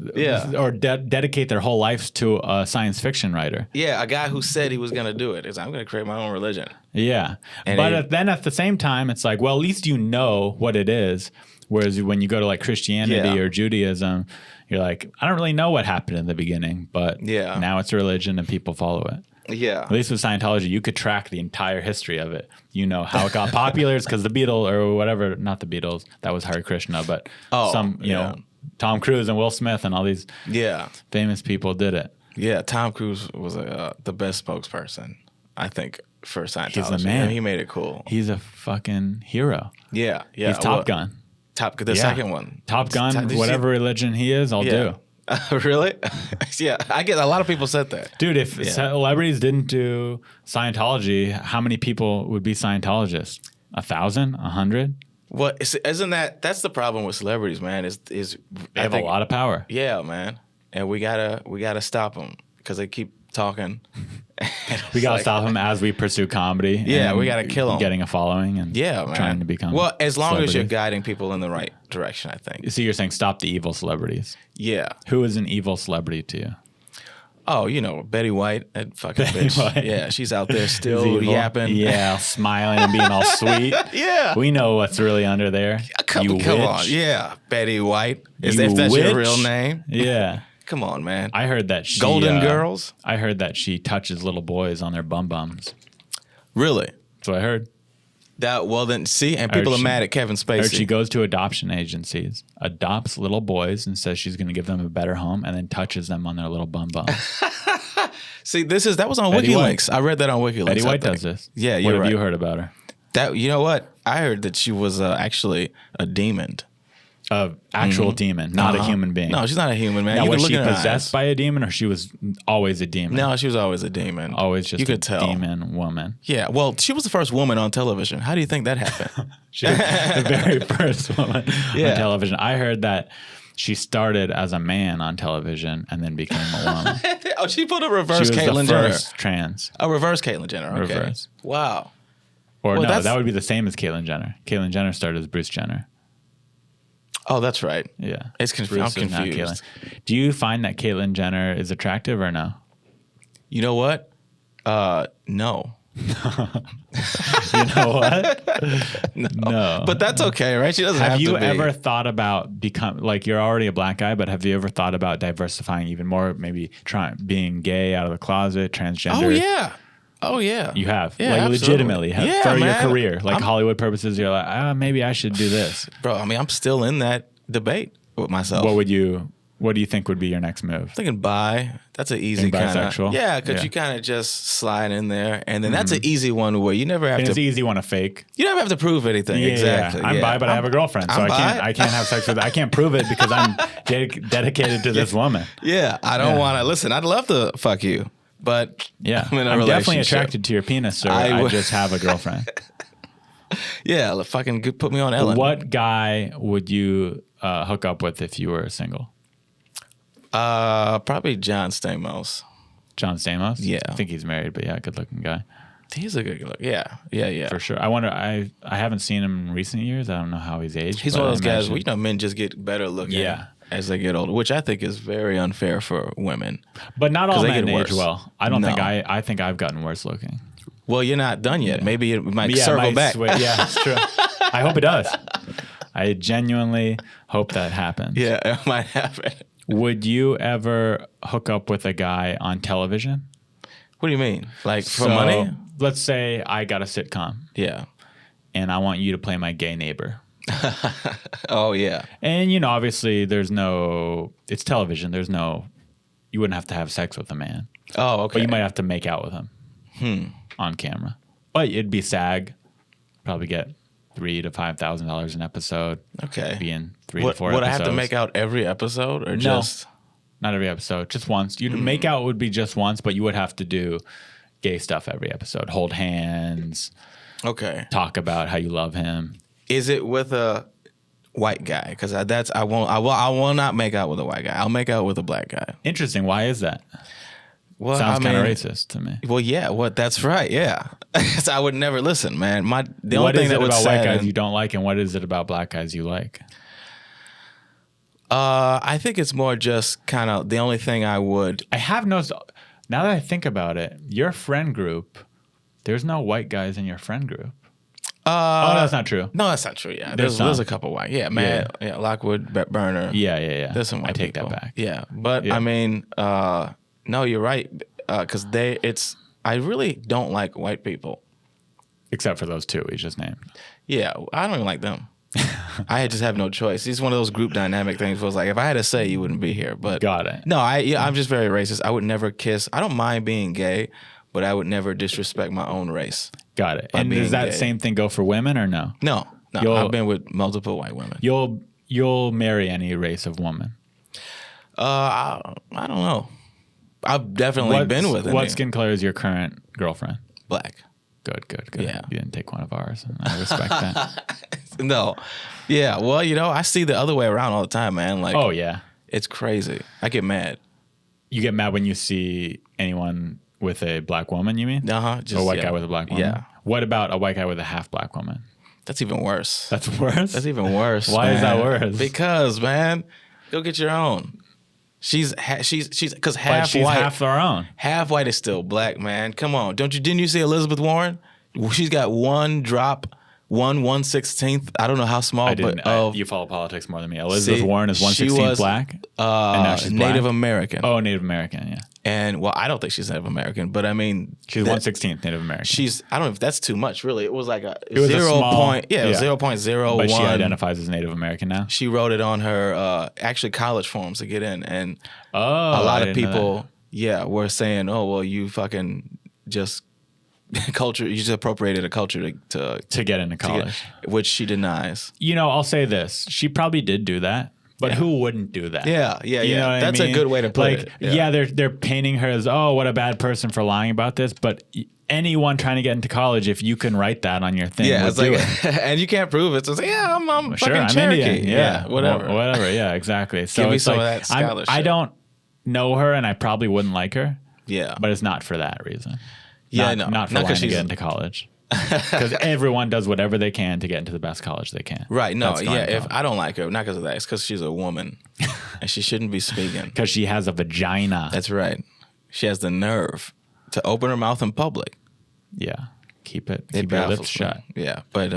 dedicate their whole lives to a science fiction writer? Yeah, a guy who said he was going to do it. I'm going to create my own religion. Yeah. Then at the same time, it's like, well, at least you know what it is. Whereas when you go to like Christianity or Judaism, you're like, I don't really know what happened in the beginning, but now it's a religion and people follow it. Yeah. At least with Scientology, you could track the entire history of it. You know how it got popular. It's because the Beatles or whatever, not the Beatles, that was Hare Krishna, but you know, Tom Cruise and Will Smith and all these famous people did it. Yeah, Tom Cruise was the best spokesperson, I think, for Scientology. He's the man. He made it cool. He's a fucking hero. Yeah. He's Top Gun. The second one. Top Gun, whatever religion he is, I'll do. Really? Yeah, I get a lot of people said that. Dude, if celebrities didn't do Scientology, how many people would be Scientologists? 1,000? 100? Well, isn't that's the problem with celebrities, man? Is they have a lot of power? Yeah, man, and we gotta stop them because they keep talking We gotta stop him as we pursue comedy. Yeah, and we gotta kill him. Getting a following and Yeah, man. trying to become. Well, as long as you're celebrities. guiding people in the right direction, I think. So you're saying stop the evil celebrities. Yeah. Who is an evil celebrity to you? Oh, Betty White, that fucking Betty bitch. White. Yeah, she's out there Is still evil? yapping. Yeah, smiling and being all sweet. Yeah. We know what's really under there. Come You on. witch. Yeah, Betty White. If You that's your witch. real name. Yeah. Come on, man. I heard that she Golden Girls? I heard that she touches little boys on their bum bums. Really? That's what I heard. And people are mad at Kevin I heard she Spacey. goes to adoption agencies, adopts little boys, and says she's going to give them a better home, and then touches them on their little bum bums. See, that was on Betty WikiLeaks. I read that on WikiLeaks. Betty I White think. does this. Yeah, What you're have right. you heard about her? You know what? I heard that she was actually a demon. Actual demon, not a human being. No, she's not a human, man. Now, You was can she look in her possessed eyes. by a demon, or she was always a demon? No, she was always a demon. Always just you a could tell. demon woman. Yeah, well, she was the first woman on television. How do you think that happened? She was the very first woman Yeah. on television. I heard that she started as a man on television and then became a woman. Oh, she put a She reverse was Caitlyn the Jenner. first trans. A reverse Caitlyn Jenner. Okay. Reverse. Wow. Or Well, no, that's- that would be the same as Caitlyn Jenner. Caitlyn Jenner started as Bruce Jenner. Oh, that's right. Yeah. It's I'm Bruce is now confused. Caitlyn. Do you find that Caitlyn Jenner is attractive or no? You know what? No. You know what? No. But that's okay, right? She doesn't have, Have you to be. ever thought about you're already a black guy, but have you ever thought about diversifying even more, maybe being gay, out of the closet, transgender? Oh, yeah. Oh, yeah. You have. Yeah, like absolutely. legitimately have Yeah, for man. your career. Like Hollywood purposes, you're like, maybe I should do this. Bro, I mean, I'm still in that debate with myself. What do you think would be your next move? I'm thinking bi. That's an easy Being kind of. bisexual? Yeah, because Yeah. you kind of just slide in there. And then that's an easy one where you never have And it's to. an easy one to fake. You never have to prove anything. Yeah, Exactly. I'm yeah. bi, but I have a girlfriend, so I'm I can't have sex with. I can't prove it because I'm dedicated to this woman. Yeah, I don't Yeah. want to listen. I'd love to fuck you, but Yeah, I'm in a I'm definitely relationship. attracted to your penis, sir. I I would- just have a girlfriend. Yeah, fucking put me on Ellen. What guy would you hook up with if you were single? Probably John Stamos. John Stamos? Yeah. I think he's married, but yeah, good looking guy. He's a good look. Yeah, yeah, yeah. For sure. I wonder, I haven't seen him in recent years. I don't know how he's aged. He's but one I of those guys imagine- where men just get better looking. Yeah. As they get older, which I think is very unfair for women. But not all 'Cause they men get age worse. well. I don't No. think I think I've gotten worse looking. Well, you're not done yet. Maybe it might Yeah, circle might back. yeah, that's true. I hope it does. I genuinely hope that happens. Yeah, it might happen. Would you ever hook up with a guy on television? What do you mean? Like for So, money? Let's say I got a sitcom Yeah. and I want you to play my gay neighbor. Oh yeah. And obviously it's television. You wouldn't have to have sex with a man, Oh okay. but you might have to make out with him on camera. But it'd be SAG, probably get $3,000 to $5,000 an episode. Okay. Be in 3 Would to 4 I episodes. have to make out every episode or just? Not every episode, just once. You'd make out would be just once, but you would have to do gay stuff every episode. Hold hands, Okay. talk about how you love him. Is it with a white guy? Because I will not make out with a white guy. I'll make out with a black guy. Interesting. Why is that? Well, Sounds I kind of mean, racist to me. Well, yeah. That's right. Yeah. So I would never listen, man. The only What thing is that it would about white guys sadden- you don't like, and what is it about black guys you like? I think it's more just kind of the only thing I would. I have noticed, now that I think about it, your friend group, there's no white guys in your friend group. Oh, that's not true. No, that's not true. Yeah, There's there's some. a couple white. Yeah, man. Yeah, Lockwood, Burner. Yeah. There's some white I take people. that back. Yeah, but Yeah. I mean, no, you're right. Because I really don't like white people. Except for those two we just named. Yeah, I don't even like them. I just have no choice. It's one of those group dynamic things where it's like, if I had a say, you wouldn't be here. But Got it. No, I'm just very racist. I would never kiss. I don't mind being gay, but I would never disrespect my own race. Got it. By And being does that gay. same thing go for women or no? No, I've been with multiple white women. You'll marry any race of woman. I don't know. I've definitely been with What any. skin color is your current girlfriend? Black. Good. Yeah. You didn't take one of ours. And I respect that. No. Yeah. Well, I see the other way around all the time, man. Like, Oh, yeah. it's crazy. I get mad. You get mad when you see anyone with a black woman, you mean? Uh-huh. Or a white guy with a black woman? Yeah. What about a white guy with a half black woman? That's even worse. That's worse? That's even worse. Why is that worse? Because, man, go get your own. She's because But half she's white. half their own. Half white is still black, man. Come on. Didn't you see Elizabeth Warren? She's got one drop, 1/16th. I don't know how small, You follow politics more than me. Elizabeth See, Warren is she 1/16 was, black. And now she's Native black? American. Oh, Native American, yeah. And well, I don't think she's Native American, but I mean, She's 1/16th Native American. I don't know if that's too much, really. It was like a was a 0 small- point, yeah, yeah. 0.01. But she identifies as Native American now. She wrote it on her actually college forms to get in, and Oh, a lot I of didn't know people, were saying, "Oh, well, you fucking just culture, you just appropriated a culture to get into college. which she denies." You know, I'll say this: she probably did do that, but who wouldn't do that? Yeah. You know what That's I mean? a good way to put like, it. Yeah, they're painting her as what a bad person for lying about this, but anyone trying to get into college, if you can write that on your thing, would it's do like, it. and you can't prove it. So it's like, I'm Sure, fucking I'm Cherokee. Indian. Yeah, whatever. Whatever. Yeah, exactly. So Give me it's some like, of that scholarship. I don't know her, and I probably wouldn't like her. Yeah. But it's not for that reason. Yeah, not for Not wanting 'cause to get she's- into college. Because everyone does whatever they can to get into the best college they can. Right. No. That's going Yeah. to If college. I don't like her, not because of that. It's because she's a woman, and she shouldn't be speaking. Because she has a vagina. That's right. She has the nerve to open her mouth in public. Yeah. Keep your baffles lips me. shut. Yeah, but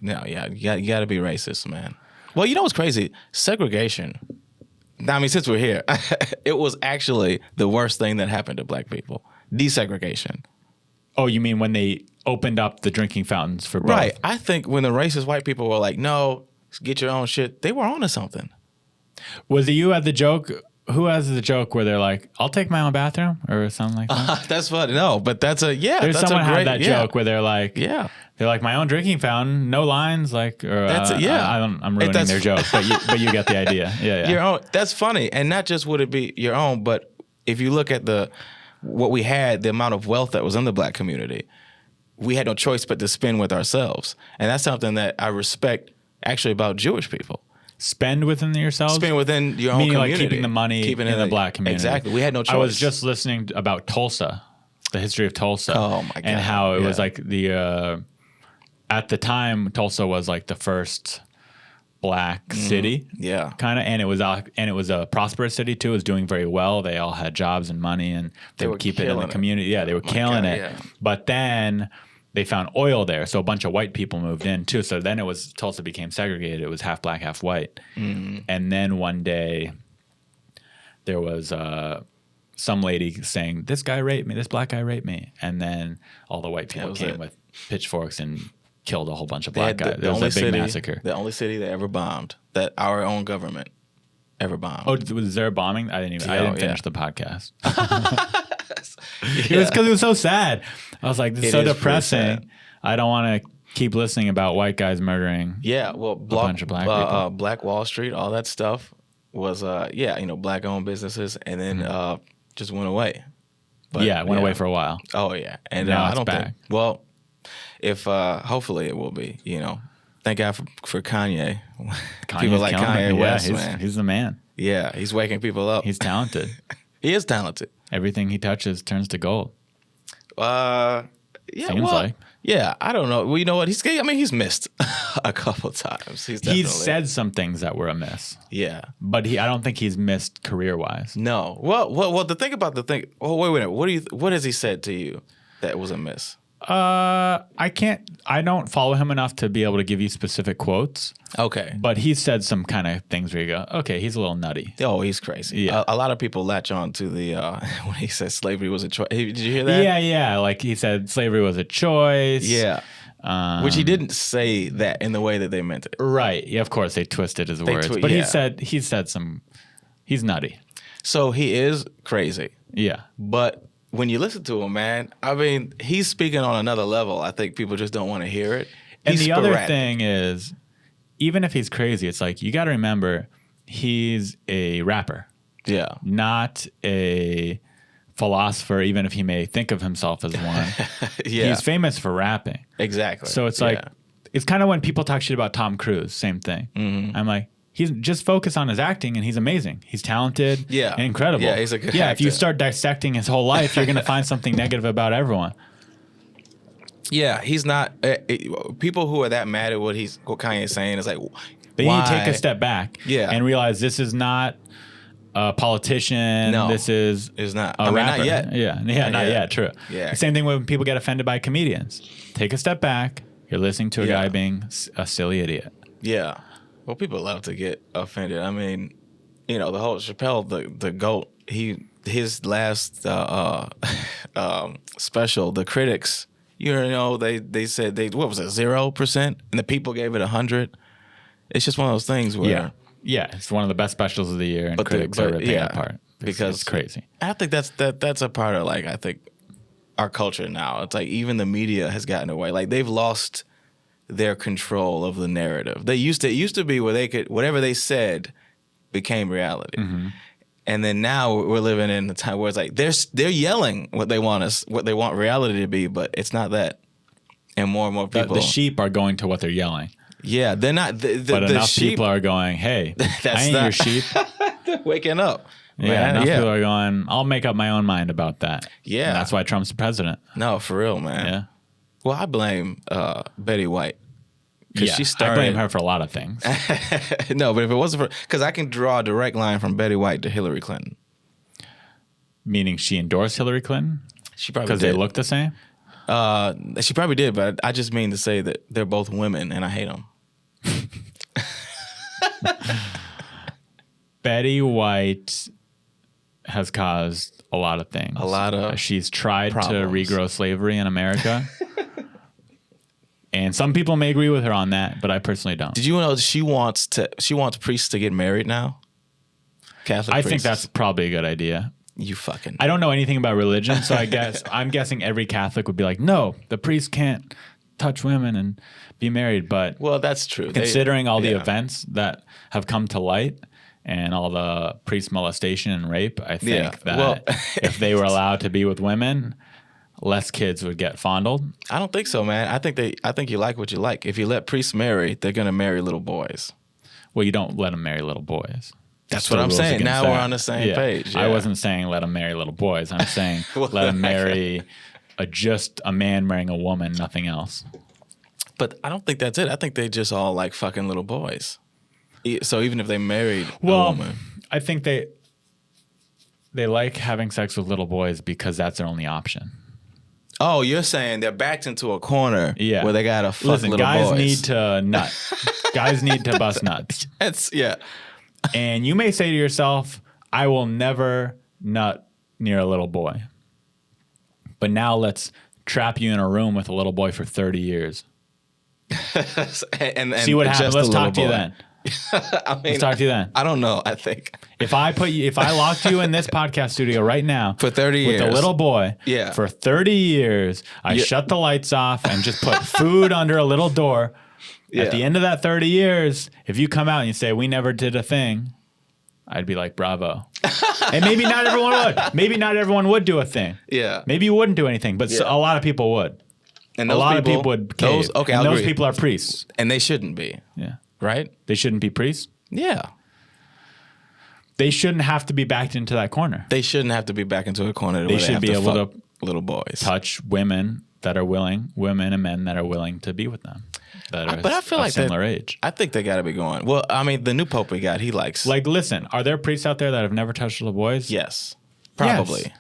no, yeah, you got to be racist, man. Well, you know what's crazy? Segregation. I mean, since we're here, it was actually the worst thing that happened to black people. Desegregation. Oh, you mean when they opened up the drinking fountains for both? Right. I think when the racist white people were like, "No, get your own shit," they were onto something. Was it you at the joke? Who has the joke where they're like, "I'll take my own bathroom" or something like that? That's funny. No, but that's There's that's someone a great, had that joke where they're like, Yeah. they're like my own drinking fountain, no lines, like, or That's it, yeah. I'm ruining That's- their joke, but you get the idea. Yeah. Your own. That's funny, and not just would it be your own, but if you look at what we had, the amount of wealth that was in the black community, we had no choice but to spend with ourselves, and that's something that I respect actually about Jewish people. Spend within yourselves. Spend within your own Meaning community, like keeping the money in the black community. Exactly, we had no choice. I was just listening about Tulsa, the history of Tulsa. Oh, my God. And how it was Yeah. like at the time Tulsa was like the first black city. Yeah. Kind of, and it was a prosperous city too. It was doing very well. They all had jobs and money, and they were would keep it in the killing it. community. Yeah, they were My killing God, it. yeah. But then they found oil there, so a bunch of white people moved in too. So then Tulsa became segregated. It was half black, half white. And then one day there was some lady saying, "This guy raped me. This black guy raped me." And then all the white people was came it. with pitchforks and killed a whole bunch of They black had guys. It was a big city, massacre. The only city that ever bombed, that our own government ever bombed. Oh, was there a bombing? I didn't Yeah. finish the podcast. It was because it was so sad. I was like, this is It so is pretty depressing. sad. I don't want to keep listening about white guys murdering. Yeah, well, bunch of black people. Black Wall Street, all that stuff was, black owned businesses, and then just went away. But, yeah, it went away for a while. Oh yeah, and Now I it's don't back. think. Well, if hopefully it will be. Thank God for Kanye. People Kanye's like killing Kanye it. West, yeah, man. he's the man. Yeah, he's waking people up. He's talented. He is talented. Everything he touches turns to gold. Yeah, Seems well, like. Yeah, I don't know. Well, you know what? He's missed a couple times. He's said some things that were amiss, yeah. but I don't think he's missed career-wise. No. Well. The thing about the thing. Oh, wait a minute. What has he said to you that was amiss? I don't follow him enough to be able to give you specific quotes, Okay. but he said some kind of things where you go, okay, he's a little nutty. Oh, he's crazy. Yeah. A lot of people latch on to the when he said slavery was a choice. Did you hear that? Yeah. Like he said slavery was a choice. Yeah. Which he didn't say that in the way that they meant it. Right. Yeah, of course they twisted his words. But yeah. he said some he's nutty. So he is crazy. Yeah. But when you listen to him, man, I mean, he's speaking on another level. I think people just don't want to hear it. And He's the other sporadic. thing is, even if he's crazy, it's like you got to remember he's a rapper, Yeah. not a philosopher, even if he may think of himself as one. Yeah. He's famous for rapping. Exactly. So it's like, it's kind of when people talk shit about Tom Cruise, same thing. I'm like, He's just focused on his acting, and he's amazing. He's talented, and incredible. Yeah, he's a good If actor. you start dissecting his whole life, you're going to find something negative about everyone. Yeah, he's not. People who are that mad at what Kanye's saying is like, They why? need to take a step back, and realize this is not a politician. No, this is not. a rapper. Not yet. Not yet. True. Yeah. Same thing when people get offended by comedians. Take a step back. You're listening to a guy being a silly idiot. Yeah. Well, people love to get offended. I mean, the whole Chappelle, the GOAT, his last special, the critics, they said what was it, 0%, and the people gave it 100. It's just one of those things where it's one of the best specials of the year, and critics are ripping it apart because it's crazy. I think that's a part of I think our culture now. It's like even the media has gotten away. Like they've lost their control of the narrative. It used to be where they could, whatever they said became reality. Mm-hmm. And then now we're living in a time where it's like they're yelling what they want reality to be, but it's not that. And more people, the sheep are going to what they're yelling. Yeah, they're not. But enough sheep, people are going, "Hey, I ain't your sheep." They're waking up. Yeah, enough people are going, "I'll make up my own mind about that." Yeah, and that's why Trump's the president. No, for real, man. Yeah. Well, I blame Betty White. Because she started. I blame her for a lot of things. No, but if it wasn't for, because I can draw a direct line from Betty White to Hillary Clinton. Meaning she endorsed Hillary Clinton? She probably because they look the same. She probably did, but I just mean to say that they're both women, and I hate them. Betty White has caused a lot of things. A lot of she's tried problems. to regrow slavery in America. And some people may agree with her on that, but I personally don't. Did you know she wants priests to get married now? Catholic priests. I think that's probably a good idea. You fucking. I don't know anything about religion, so I'm guessing every Catholic would be like, no, the priest can't touch women and be married. But well, that's true. Considering all the events that have come to light and all the priest molestation and rape, I think that if they were allowed to be with women, less kids would get fondled. I don't think so, man. I think you like what you like. If you let priests marry, they're gonna marry little boys. Well, you don't let them marry little boys. That's what I'm saying. Now we're on the same page. Yeah. I wasn't saying let them marry little boys. I'm saying let them marry just a man marrying a woman, nothing else. But I don't think that's it. I think they just all like fucking little boys. So even if they married a woman. I think they like having sex with little boys because that's their only option. Oh, you're saying they're backed into a corner where they gotta fuck little guys boys. Need to nut. Guys need to bust nuts. And you may say to yourself, I will never nut near a little boy. But now let's trap you in a room with a little boy for 30 years. and see what happens. Let's talk to you then. Let's talk to you then. I don't know. I think if I locked you in this podcast studio right now for 30 years with a little boy, for 30 years, I shut the lights off and just put food under a little door. At the end of that 30 years, if you come out and you say we never did a thing, I'd be like, bravo. And maybe not everyone would. Maybe not everyone would do a thing. Yeah. Maybe you wouldn't do anything, but a lot of people would. And a lot of people would cave. Those people are priests. And they shouldn't be. Yeah. Right? They shouldn't be priests? Yeah. They shouldn't have to be backed into that corner. They shouldn't have to be backed into a corner. They should be able to little boys. Touch women that are willing, women and men that are willing to be with them. But I feel like similar age. I think they got to be going. Well, I mean, the new pope we got, he likes. Like, listen, are there priests out there that have never touched little boys? Yes, probably. Yes.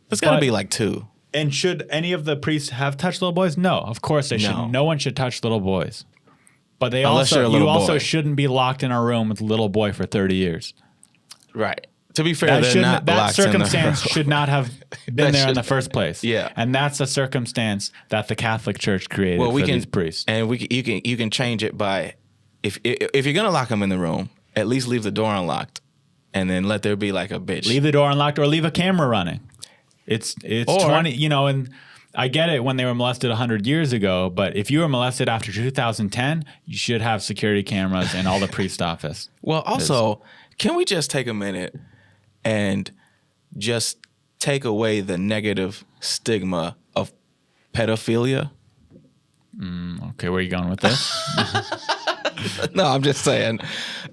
There's got to be like 2. And should any of the priests have touched little boys? No, of course they should. No one should touch little boys. But they also shouldn't be locked in a room with a little boy for 30 years. Right. To be fair, that circumstance should not have been there in the first place. Yeah, and that's a circumstance that the Catholic Church created for these priests. And you can change it by if you're gonna lock them in the room, at least leave the door unlocked, and then let there be like a bitch. Leave the door unlocked or leave a camera running. It's 20, and I get it when they were molested 100 years ago, but if you were molested after 2010, you should have security cameras in all the priest office. Well, also, can we just take a minute and just take away the negative stigma of pedophilia? Okay, where are you going with this? No, I'm just saying.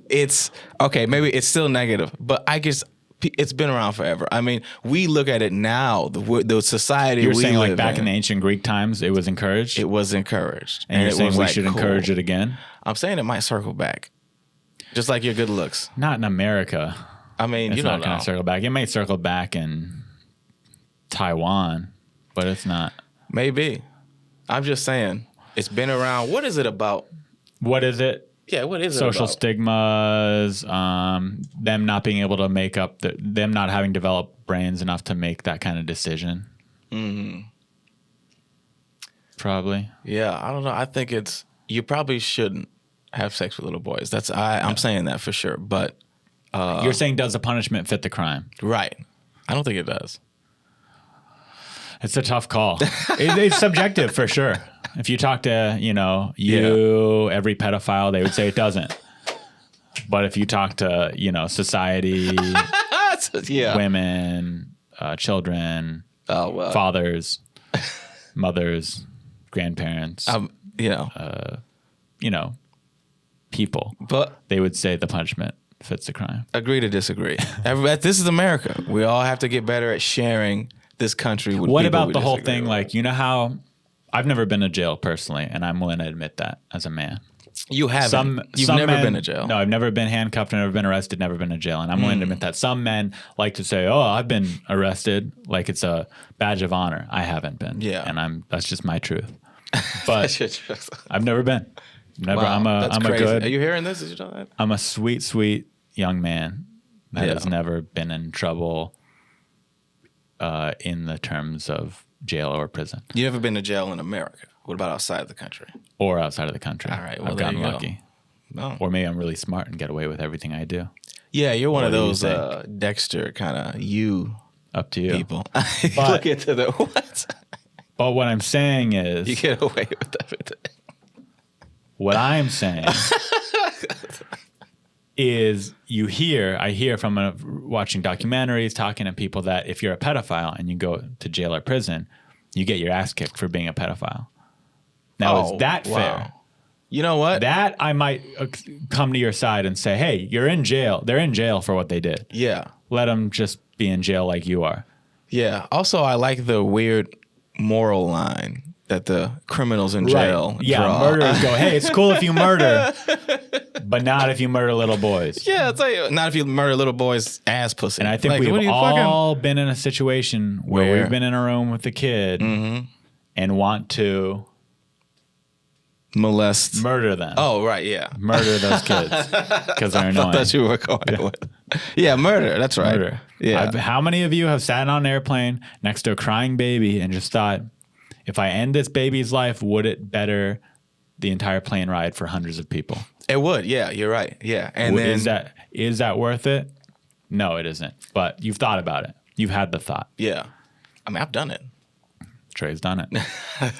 It's okay. Maybe it's still negative, but I guess it's been around forever. I mean, we look at it now. The society You're we saying like live back in the ancient Greek times, it was encouraged. it was encouraged, and you're it saying was we like, should cool. encourage it again? I'm saying it might circle back, just like your good looks. Not in America. I mean, It's you not don't going know. to circle back. It may circle back in Taiwan, but it's not. Maybe. I'm just saying it's been around. What is it about? What is it? Yeah, what is it Social about? stigmas, them not being able to make up, them not having developed brains enough to make that kind of decision. Mm-hmm. Probably. Yeah, I don't know. I think it's you probably shouldn't have sex with little boys. I'm saying that for sure. But You're saying, does the punishment fit the crime? right, I don't think it does. It's a tough call. It's subjective for sure. If you talk to, every pedophile, they would say it doesn't. But if you talk to, society, Yeah. women, children, Oh well. fathers, mothers, grandparents, people, But they would say the punishment fits the crime. agree to disagree. This is America. We all have to get better at sharing this country with What people about we the whole disagree thing? with. Like, you know how I've never been to jail personally, and I'm willing to admit that as a man. You haven't. You've some never men- been to jail. No, I've never been handcuffed, never been arrested, never been to jail, and I'm willing to admit that. Some men like to say, "Oh, I've been arrested," like it's a badge of honor. I haven't been. Yeah. and that's just my truth. But That's your truth. I've never been. Never. Wow, I'm crazy. a good. Are you hearing this? Did you know that? I'm a sweet young man that Yeah. has never been in trouble in the terms of jail or prison You never been to jail in America. What about outside of the country? or outside of the country. All right, well, I've there gotten you go. lucky. No. Or maybe I'm really smart and get away with everything I do. Yeah, you're one of What do you those think? Dexter kind of you Up to you. people. But- Look into the what? But what I'm saying is, You get away with everything. what I'm saying is I hear from watching documentaries, talking to people that if you're a pedophile and you go to jail or prison, you get your ass kicked for being a pedophile. Now, is that fair? You know what? That I might come to your side and say, hey, you're in jail. They're in jail for what they did. Yeah. Let them just be in jail like you are. Yeah. Also, I like the weird moral line that the criminals in jail Yeah, draw. murderers go, hey, it's cool if you murder, but not if you murder little boys. Yeah, it's like, not if you murder little boys' ass pussy. And I think Like, what are we've you all been in a situation where Where? we've been in a room with a kid and want to molest. murder them. Oh, right. Yeah. Murder those kids because they're I annoying. thought you were going with. Yeah, murder. That's right. Murder. Yeah. How many of you have sat on an airplane next to a crying baby and just thought, if I end this baby's life, would it better the entire plane ride for hundreds of people? It would. Yeah, you're right. Yeah. And then Is that worth it? No, it isn't. But you've thought about it. You've had the thought. yeah. I mean, I've done it. Trey's done it,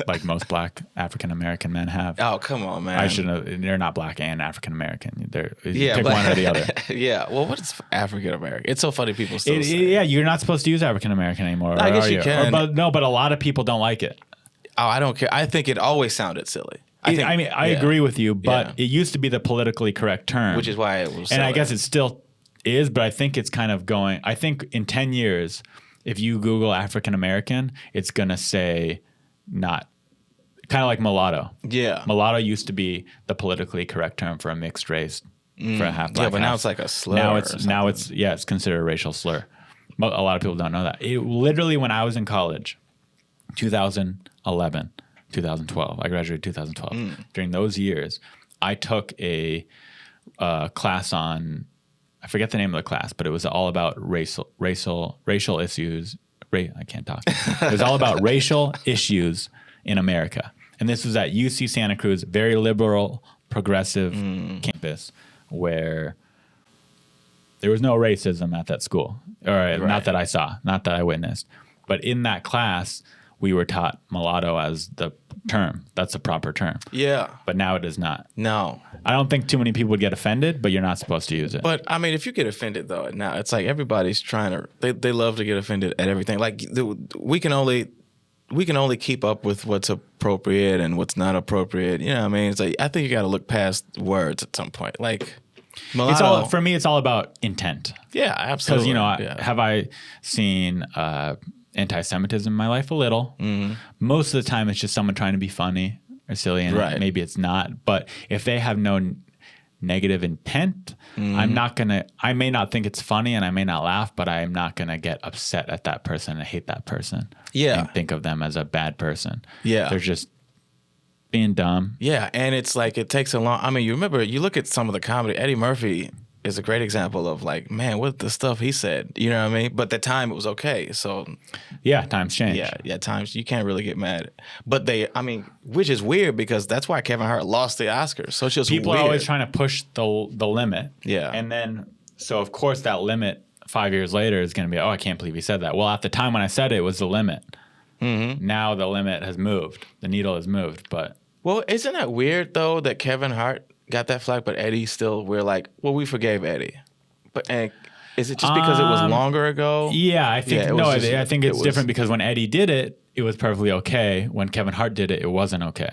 like most Black African American men have. Oh, come on, man. I shouldn't have. They're not Black and African American. Yeah, pick but- one or the other. Yeah. Well, what is African American? It's so funny people still say. Yeah, you're not supposed to use African American anymore. I guess are you can. But a lot of people don't like it. Oh, I don't care. I think it always sounded silly. I yeah. agree with you, but Yeah. it used to be the politically correct term, Which is why it was. and I silly. guess it still is. But I think it's kind of going. I think in 10 years, if you Google African American, it's gonna say not. Kind of like mulatto. Yeah. Mulatto used to be the politically correct term for a mixed race, for a half black. Yeah, but now half- it's like a slur. Now or it's considered a racial slur. But a lot of people don't know that. It literally, when I was in college, 2011, 2012, I graduated 2012. During those years, I took a class on, I forget the name of the class, but it was all about racial issues. I can't talk. It was all about racial issues in America. And this was at UC Santa Cruz, very liberal, progressive campus where there was no racism at that school. Or not that I saw, not that I witnessed. But in that class, we were taught mulatto as the term. That's a proper term. Yeah. But now it is not. No. I don't think too many people would get offended, but you're not supposed to use it. But I mean, if you get offended though, now it's like everybody's trying to. They love to get offended at everything. Like we can only we can only keep up with what's appropriate and what's not appropriate. You know what I mean? It's like, I think you got to look past words at some point. Like, mulatto, for me, it's all about intent. yeah, absolutely. Because, have I seen anti-Semitism in my life? A little. Mm-hmm. Most of the time, it's just someone trying to be funny or silly, and maybe it's not. But if they have no negative intent, I may not think it's funny and I may not laugh, but I'm not going to get upset at that person and hate that person. Yeah. And think of them as a bad person. Yeah. They're just being dumb. Yeah. And it's like, it takes a long, I mean, you look at some of the comedy, Eddie Murphy is a great example of like, man, what the stuff he said, you know what I mean? But at the time it was okay. So yeah, times change. Yeah, times you can't really get mad. But which is weird because that's why Kevin Hart lost the Oscars. So it's just people weird. are always trying to push the limit. Yeah. And then, so of course that limit 5 years later is going to be, oh, I can't believe he said that. Well, at the time when I said it was the limit. Mm-hmm. Now the limit has moved. The needle has moved. But well, isn't that weird though that Kevin Hart got that flack, but Eddie still, we're like, well, we forgave Eddie. But is it just because it was longer ago? Yeah, I think I think it's different because when Eddie did it, it was perfectly okay. When Kevin Hart did it, it wasn't okay.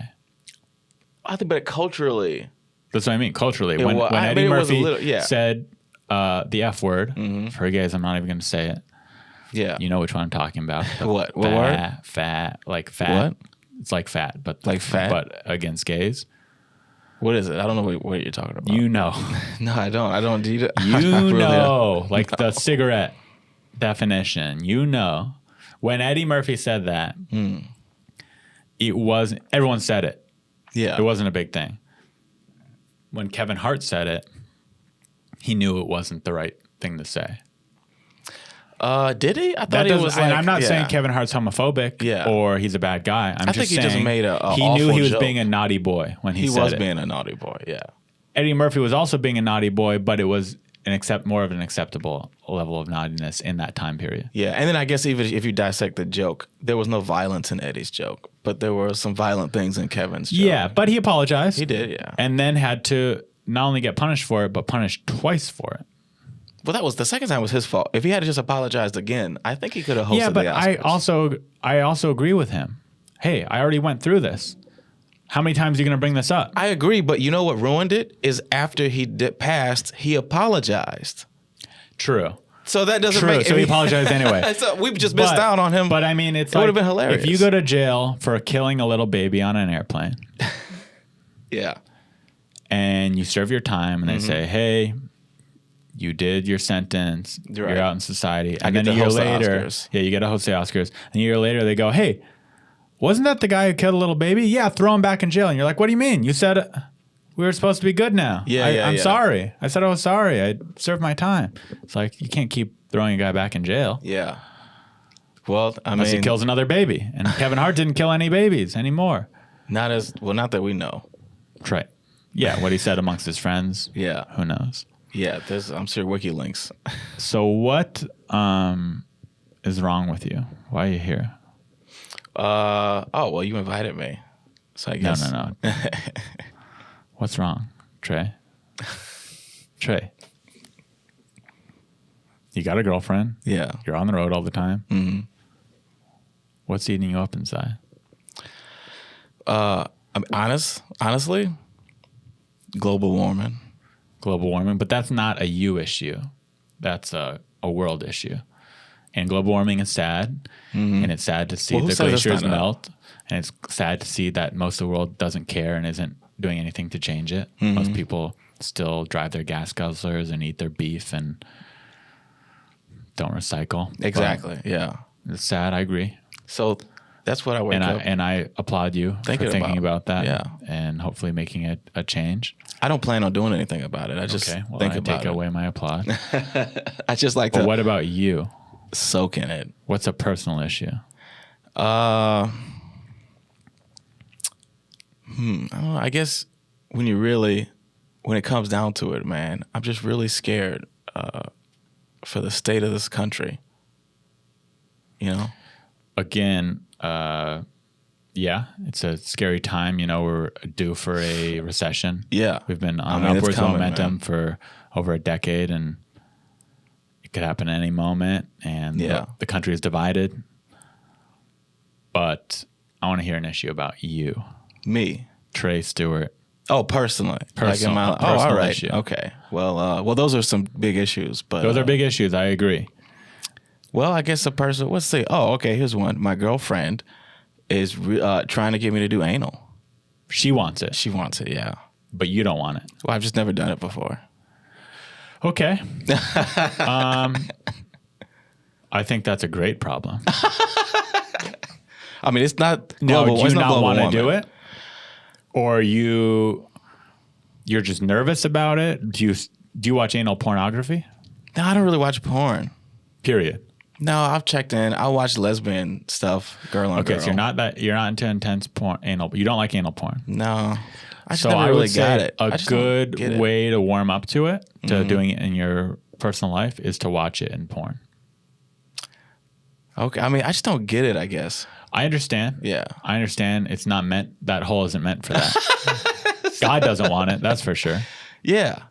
I think, but culturally, that's what I mean. Culturally, when Eddie Murphy said the F word for gays, I'm not even going to say it. Yeah, you know which one I'm talking about. What word? Fat, like fat. What? It's like fat, but like fat, but against gays. What is it? I don't know what you're talking about. You know. No, I don't. I don't. You know, like the cigarette definition. You know, when Eddie Murphy said that, it wasn't. Everyone said it. Yeah, it wasn't a big thing. When Kevin Hart said it, he knew it wasn't the right thing to say. Did he? I thought he was like, and I'm not saying Kevin Hart's homophobic or he's a bad guy. I think he just made a he knew he was being a naughty boy when he said it. He was being a naughty boy, yeah. Eddie Murphy was also being a naughty boy, but it was more of an acceptable level of naughtiness in that time period. Yeah, and then I guess even if you dissect the joke, there was no violence in Eddie's joke, but there were some violent things in Kevin's joke. Yeah, but he apologized. He did, yeah. And then had to not only get punished for it, but punished twice for it. Well, that was the second time was his fault. If he had just apologized again, I think he could have hosted the Oscars. Yeah, but I also agree with him. Hey, I already went through this. How many times are you going to bring this up? I agree, but you know what ruined it? Is after he passed, he apologized. True. So that doesn't make... So he apologized anyway. So we've just missed out on him. But I mean, it would have been hilarious. If you go to jail for killing a little baby on an airplane... yeah. And you serve your time and they say, hey... You did your sentence. Right. You're out in society. And then a year later, you get to host the Oscars. And a year later, they go, hey, wasn't that the guy who killed a little baby? Yeah, throw him back in jail. And you're like, what do you mean? You said we were supposed to be good now. I'm sorry. I said I was sorry. I served my time. It's like, you can't keep throwing a guy back in jail. Yeah. Well, unless he kills another baby. And Kevin Hart didn't kill any babies anymore. Not that we know. Right. Yeah, what he said amongst his friends. Yeah. Who knows? Yeah, I'm sure WikiLinks. So what is wrong with you? Why are you here? Well, you invited me. So I guess. No. What's wrong, Trey? Trey. You got a girlfriend. Yeah. You're on the road all the time. Mm-hmm. What's eating you up inside? Honestly, global warming. Global warming, but that's not a you issue. That's a world issue. And global warming is sad, and it's sad to see the glaciers melt, and it's sad to see that most of the world doesn't care and isn't doing anything to change it. Most people still drive their gas guzzlers and eat their beef and don't recycle. Exactly, yeah. It's sad, I agree. So that's what I wake up. And I applaud you for thinking about that and hopefully making a change. I don't plan on doing anything about it. I just think about it. Take away my applaud. I just like But what about you? Soak in it. What's a personal issue? I don't know. I guess when it comes down to it, man, I'm just really scared for the state of this country. You know? Again, it's a scary time. You know, we're due for a recession. Yeah. We've been on upwards momentum for over a decade, and it could happen at any moment. And the country is divided. But I want to hear an issue about you, Me. Tre Stewart. Oh, personally. Personal, Like a personal all right. issue. Okay. Well, those are some big issues. But Those are big issues. I agree. Well, I guess a person. Let's see. Oh, okay. Here's one. My girlfriend is trying to get me to do anal. She wants it, She wants it. Yeah. but you don't want it. Well, I've just never done it before. Okay. I think that's a great problem. I mean, it's not. Now, global, do it's you not global want to warming. do it, or you're just nervous about it? Do you watch anal pornography? No, I don't really watch porn. Period. No, I've checked in. I watch lesbian stuff, girl on Okay, girl. so you're not into intense porn, anal. You don't like anal porn. No, I just So never I really would got say it. I a just don't get good it. way to warm up to it, to doing it in your personal life, is to watch it in porn. Okay, I mean, I just don't get it. I guess. I understand. Yeah. I understand. It's not meant. That hole isn't meant for that. God doesn't want it. That's for sure. Yeah,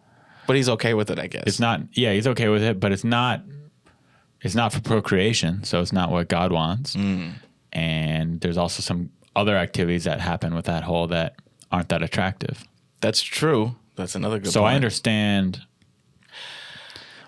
but he's okay with it. I guess. It's not. Yeah, he's okay with it, but it's not. It's not for procreation, so it's not what God wants. And there's also some other activities that happen with that hole that aren't that attractive. That's true. That's another good. So point. I understand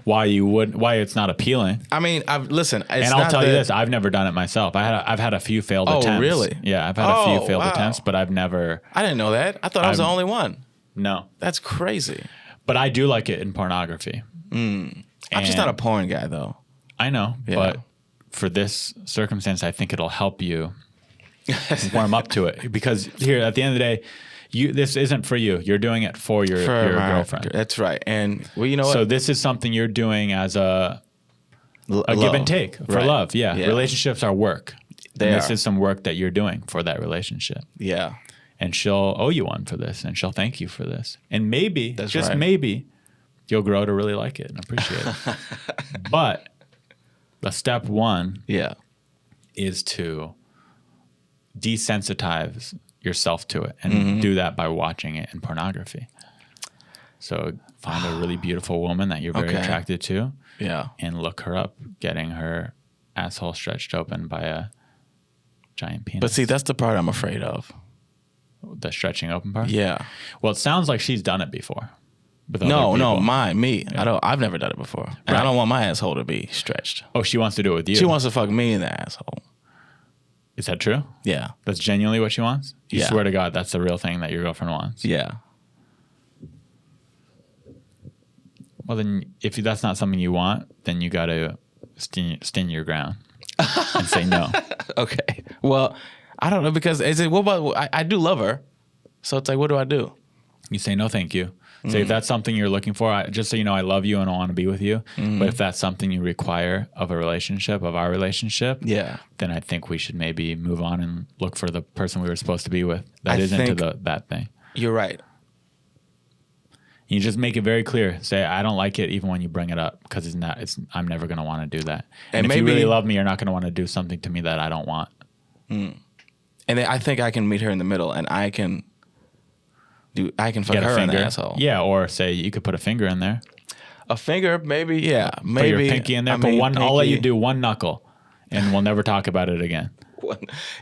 why it's not appealing. I mean, listen. It's And I'll not tell you that- this: I've never done it myself. I've had a few failed Oh, attempts. really? Yeah, I've had a few Oh, failed wow. attempts, but I've never. I didn't know that. I thought I was the only one. No, That's crazy. but I do like it in pornography. I'm just not a porn guy, though. I know, Yeah. but for this circumstance, I think it'll help you warm up to it. Because here, at the end of the day, this isn't for you. You're doing it for your My girlfriend. That's right. And well, you know So what? this is something you're doing as a give Love. and take for Right. love. Yeah. Yeah. Relationships are work. They And this are. is some work that you're doing for that relationship. Yeah. And she'll owe you one for this, and she'll thank you for this. And maybe, That's just right. maybe, you'll grow to really like it and appreciate it. But the step one Yeah. is to desensitize yourself to it, and do that by watching it in pornography. So find a really beautiful woman that you're very Okay. attracted to, Yeah. and look her up getting her asshole stretched open by a giant penis. But see, that's the part I'm afraid of. The stretching open part? Yeah. Well, it sounds like she's done it before. With No, other no, people. me. I've never done it before. And I Right. don't want my asshole to be stretched. Oh, she wants to do it with you. She wants to fuck me in the asshole. Is that true? Yeah. That's genuinely what she wants? You Yeah. swear to God that's the real thing that your girlfriend wants? Yeah. Well, then if that's not something you want, then you got to stand your ground and say no. Okay. Well, I don't know because what about I do love her. So it's like, what do I do? You say no, thank you. Say if that's something you're looking for, just so you know, I love you and I want to be with you. But if that's something you require of our relationship, Yeah. then I think we should maybe move on and look for the person we were supposed to be with that I is into think- that thing. You're right. You just make it very clear. Say, I don't like it even when you bring it up because I'm never going to want to do that. And if you maybe- really love me, you're not going to want to do something to me that I don't want. And then I think I can meet her in the middle and I can fuck Get a her in finger. the asshole. Yeah, or say you could put a finger in there. A finger, maybe, yeah. Put Maybe your pinky in there. I Put mean, one. I'll let you pinky. do one knuckle, and we'll never talk about it again.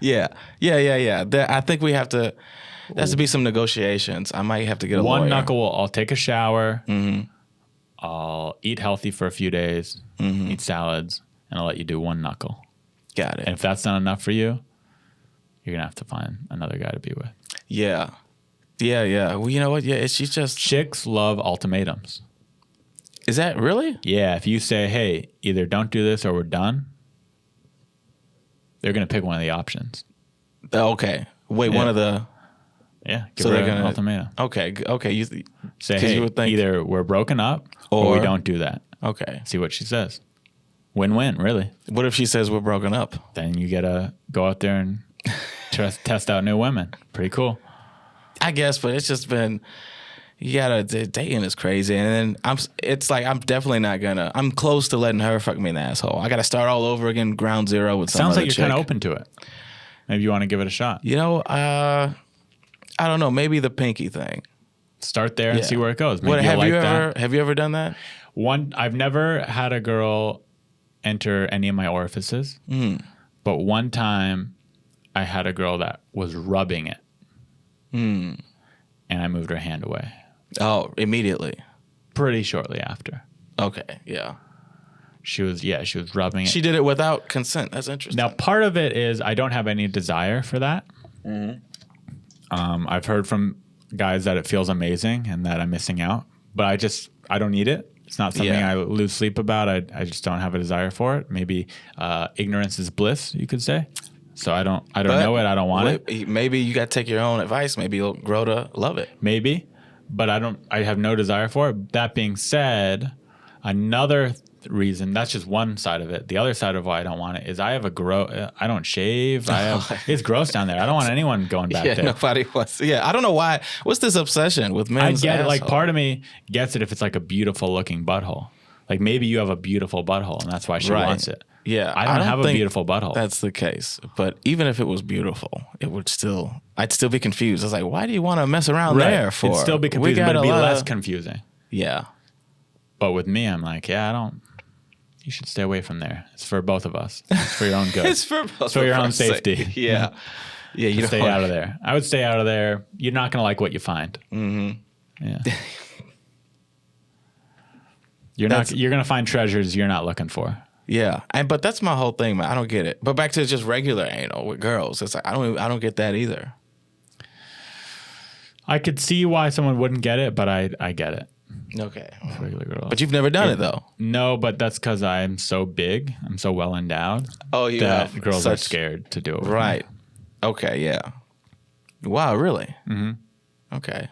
Yeah. I think we have to. There has to be some negotiations. I might have to get a One lawyer. knuckle. I'll take a shower. I'll eat healthy for a few days. Eat salads, and I'll let you do one knuckle. Got it. And if that's not enough for you, you're gonna have to find another guy to be with. Yeah. Well, you know what? Yeah, she's just. Chicks love ultimatums. Is that really? Yeah, if you say, "Hey, either don't do this or we're done," they're gonna pick one of the options. Okay. Wait, Yeah. one of the. Yeah, give So her they're an gonna. ultimatum. Okay. You, Say, 'cause hey, you would think- either we're broken up or we Or- don't do that. okay. See what she says. Win-win, really. What if she says we're broken up? Then you gotta go out there and test out new women. Pretty cool. I guess, but it's just been. You gotta dating is crazy, and then it's like I'm definitely not gonna. I'm close to letting her fuck me in the asshole. I gotta start all over again, ground zero with some Sounds other like you're chick. kind of open to it. Maybe you want to give it a shot. You know, I don't know. Maybe the pinky thing. Start there and Yeah. see where it goes. Maybe What you'll have like you that. ever? Have you ever done that? I've never had a girl enter any of my orifices, but one time I had a girl that was rubbing it. And I moved her hand away. Oh, immediately. Pretty shortly after. Okay, yeah. She was rubbing it. She did it without consent. That's interesting. Now, part of it is I don't have any desire for that. I've heard from guys that it feels amazing and that I'm missing out, but I don't need it. It's not something I lose sleep about. I just don't have a desire for it. Maybe ignorance is bliss, you could say. So I don't know it. I don't want it. Maybe you got to take your own advice. Maybe you'll grow to love it. Maybe, but I have no desire for it. That being said, another reason, that's just one side of it. The other side of why I don't want it is I don't shave. It's gross down there. I don't want anyone going back there. Nobody wants. Yeah, I don't know why. What's this obsession with men's I get it. Like, asshole? part of me gets it if it's like a beautiful looking butthole. Like, maybe you have a beautiful butthole and that's why she wants it. Yeah, I don't have a think beautiful butthole. That's the case. But even if it was beautiful, I'd still be confused. I was like, why do you want to mess around there for? It'd still be confusing, but it'd be less confusing. Yeah. But with me, I'm like, you should stay away from there. It's for both of us. It's for your own good. It's for your own safety. Yeah. Yeah, you stay out of there. I would stay out of there. You're not going to like what you find. Mm-hmm. Yeah. You're going to find treasures you're not looking for. Yeah, but that's my whole thing, man. I don't get it. But back to just regular anal with girls, it's like I don't get that either. I could see why someone wouldn't get it, but I get it. Okay, Regular girls. but you've never done it though. No, but that's because I'm so big. I'm so well endowed. Oh, you that have girls are scared to do it. With right? me. Okay, yeah. Wow, really? Mm-hmm. Okay.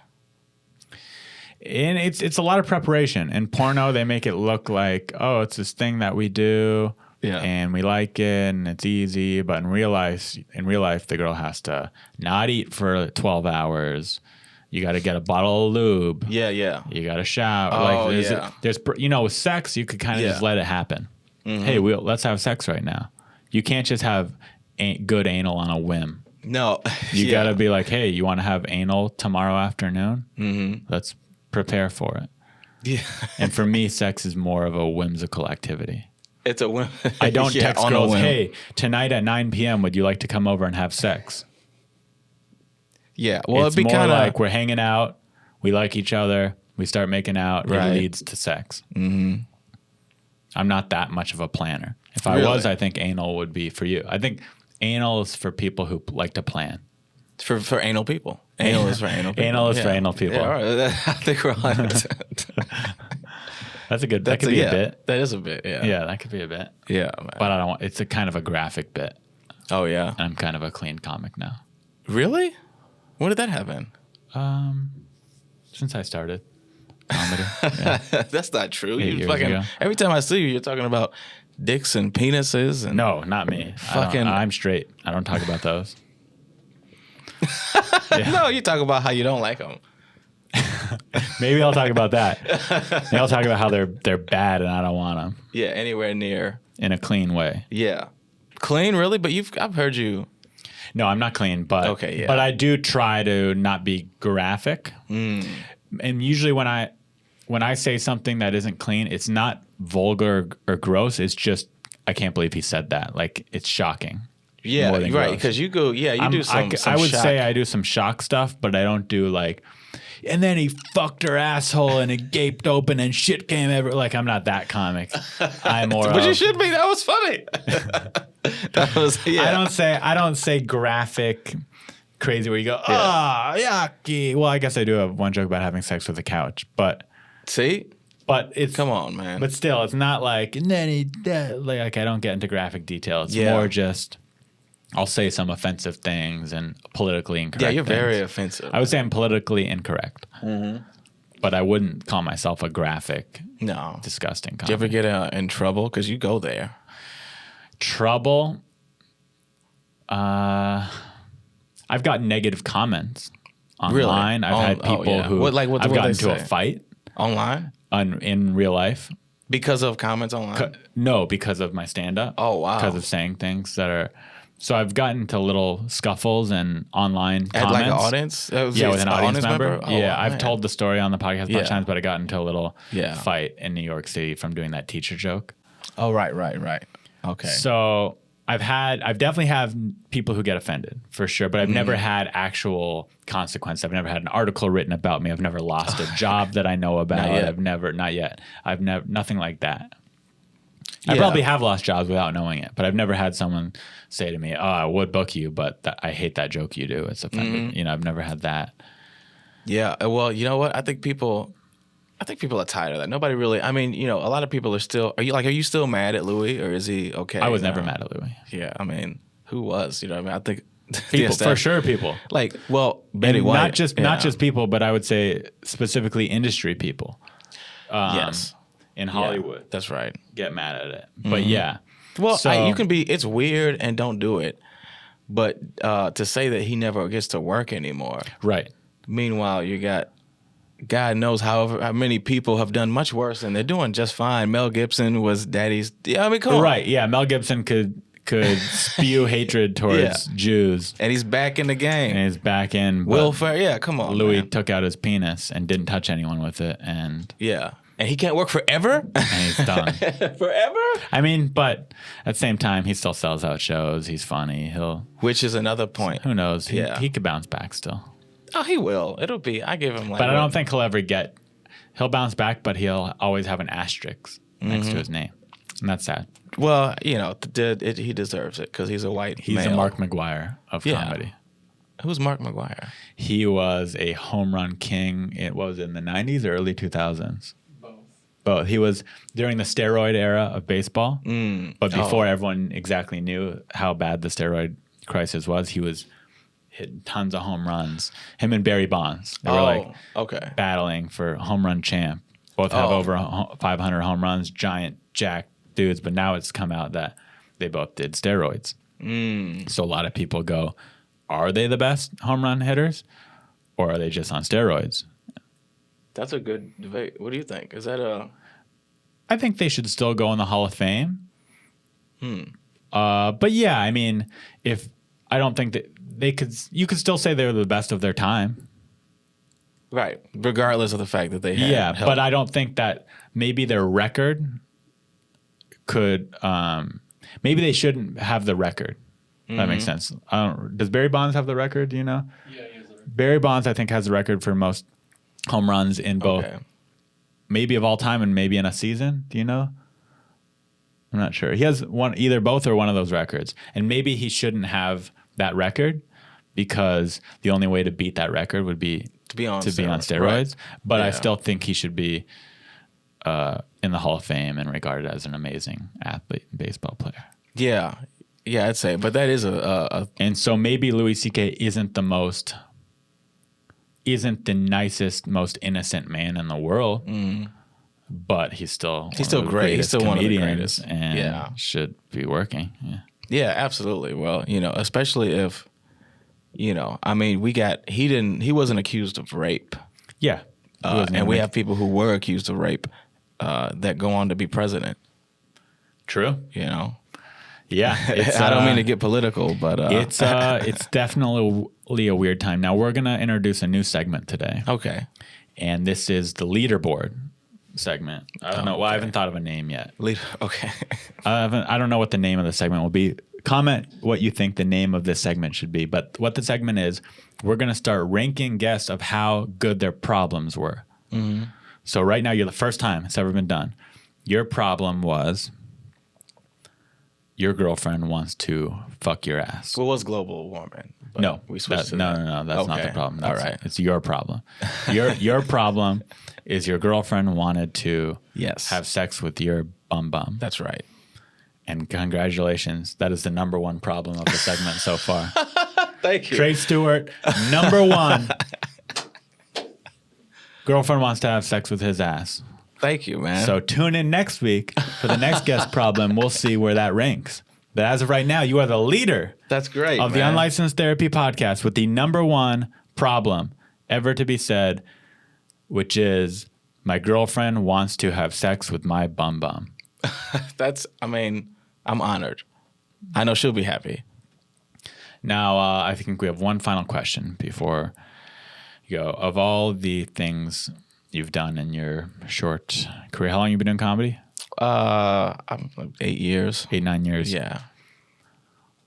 And it's a lot of preparation. In porno, they make it look like, oh, it's this thing that we do, and we like it, and it's easy. But in real life, the girl has to not eat for 12 hours. You got to get a bottle of lube. Yeah, yeah. You got to shower. Oh, there's with sex, you could kind of just let it happen. Mm-hmm. Hey, let's have sex right now. You can't just have good anal on a whim. No, you got to be like, hey, you want to have anal tomorrow afternoon? Mm-hmm. Let's prepare for it. Yeah. And for me, sex is more of a whimsical activity. It's a whim. I don't text girls, hey, tonight at 9 p.m., would you like to come over and have sex? Yeah. Well, it's it'd be more kind of like we're hanging out, we like each other, we start making out, it leads to sex. Mm-hmm. I'm not that much of a planner. If I was, I think anal would be for you. I think anal is for people who like to plan. For anal people. Anal is for anal people. Anal is for anal people. Yeah, all right. I think we're on it. That's a good. That could be a bit. That is a bit. Yeah. Yeah, that could be a bit. Yeah, man. But I don't want. It's a kind of a graphic bit. Oh yeah. And I'm kind of a clean comic now. Really? When did that happen? Since I started comedy. Yeah. That's not true. 8 You years fucking ago. every time I see you, you're talking about dicks and penises and No, not me. I'm straight. I don't talk about those. No, you talk about how you don't like them. Maybe I'll talk about that. Maybe I'll talk about how they're bad and I don't want them. Yeah, anywhere near. In a clean way. Yeah, clean, really? But I've heard you. No, I'm not clean, but okay, yeah. But I do try to not be graphic. And usually when I say something that isn't clean, it's not vulgar or gross. It's just I can't believe he said that. Like it's shocking. Yeah, right. Because you go. Yeah, you do some. I would shock. say I do some shock stuff, but I don't do like. And then he fucked her asshole and it gaped open and shit came ever. Like I'm not that comic. I'm more. But you should be. That was funny. That was. Yeah. I don't say graphic, crazy where you go yucky. Well, I guess I do have one joke about having sex with a couch, but see. But it's come on, man. But still, it's not like and then he like I don't get into graphic detail. It's more just. I'll say some offensive things and politically incorrect. Yeah, you're things. very offensive. I would say I'm politically incorrect, but I wouldn't call myself a graphic, disgusting comic. Do you ever get in trouble? Because you go there. Trouble? I've got negative comments online. Really? I've had people who I've gotten into a fight online in real life because of comments online. No, because of my stand-up. Oh wow! Because of saying things that are. So I've gotten into little scuffles and online comments. Like an audience? Yeah, with an audience member. Oh, yeah, I've man. told the story on the podcast a bunch of times, but I got into a little fight in New York City from doing that teacher joke. Oh, right. Okay. So I've definitely have people who get offended for sure, but I've never had actual consequence. I've never had an article written about me. I've never lost a job that I know about. Not yet. I've never, nothing like that. I probably have lost jobs without knowing it, but I've never had someone say to me, "Oh, I would book you, but I hate that joke you do. It's offended." You know, I've never had that. Yeah. Well, you know what? I think people are tired of that. Nobody really. I mean, you know, a lot of people are still. Are you still mad at Louis, or is he okay? I was never mad at Louis. Yeah. I mean, who was? You know, what I mean, I think People, for sure, people. Like, well, Betty And White. not just people, but I would say specifically industry people. Yes. In Hollywood, That's right. get mad at it. But yeah, Well, So- you can be. It's weird, and don't do it. But to say that he never gets to work anymore. right. Meanwhile, you got God knows how many people have done much worse, and they're doing just fine. Mel Gibson was daddy's. Yeah, I mean, come on. Right. Yeah. Mel Gibson could spew hatred towards Jews, And he's back in the game. and he's back in. but Will Ferrell. Yeah, come on. Louis man. took out his penis and didn't touch anyone with it, and Yeah. And he can't work forever? he's done. Forever? I mean, but at the same time, he still sells out shows. He's funny. Which is another point. Who knows? Yeah. He could bounce back still. Oh, he will. It'll be. I give him like. But I don't think he'll ever he'll bounce back, but he'll always have an asterisk next to his name. And that's sad. Well, you know, he deserves it because he's a white He's male. a Mark McGuire of comedy. Who's Mark McGuire? He was a home run king. In the 90s or early 2000s? Both. He was during the steroid era of baseball. But before everyone exactly knew how bad the steroid crisis was, he was hitting tons of home runs. Him and Barry Bonds. They were okay. battling for home run champ. Both have over 500 home runs, giant jack dudes. But now it's come out that they both did steroids. So a lot of people go, are they the best home run hitters, or are they just on steroids? That's a good debate. What do you think? Is that a? I think they should still go in the Hall of Fame. But yeah, I mean, I don't think that you could still say they're the best of their time. Right. Regardless of the fact that they had Yeah, help. but I don't think that maybe their record could. Maybe they shouldn't have the record. That makes sense. Does Barry Bonds have the record? Do you know? Yeah, he has the record. Barry Bonds, I think, has the record for most home runs in both, maybe of all time and maybe in a season. Do you know? I'm not sure. He has either both or one of those records, and maybe he shouldn't have that record because the only way to beat that record would be to be on steroids. Right. But I still think he should be in the Hall of Fame and regarded as an amazing athlete and baseball player. Yeah. Yeah, I'd say. But that is a And so maybe Louis C.K. isn't the nicest, most innocent man in the world, but he's still great. He's still one of the greatest. and should be working. Yeah. Yeah, absolutely. Well, you know, especially if, you know, I mean, he wasn't accused of rape. Yeah. And we have people who were accused of rape that go on to be president, True. you know. Yeah. I don't mean to get political, but it's definitely a weird time. Now we're going to introduce a new segment today. okay. And this is the leaderboard segment. I don't know. Well, I haven't thought of a name yet. Okay. I don't know what the name of the segment will be. Comment what you think the name of this segment should be. But what the segment is, we're going to start ranking guests of how good their problems were. So right now, you're the first time it's ever been done. Your problem was your girlfriend wants to fuck your ass. What was global warming? But No, we switched to no. that. That's not Okay. the problem. All That's, right. It's your problem. Your problem is your girlfriend wanted to Yes. have sex with your bum. That's right. And congratulations, that is the number one problem of the segment so far. Thank you. Tre Stewart, number one. Girlfriend wants to have sex with his ass. Thank you, man. So tune in next week for the next guest problem. We'll see where that ranks. But as of right now, you are the leader that's great. of the man. Unlicensed Therapy Podcast with the number one problem ever to be said, which is my girlfriend wants to have sex with my bum. I'm honored. I know she'll be happy. Now, I think we have one final question before you go. Of all the things you've done in your short career, how long have you been doing comedy? I'm like 8 years. 8, 9 years. Yeah.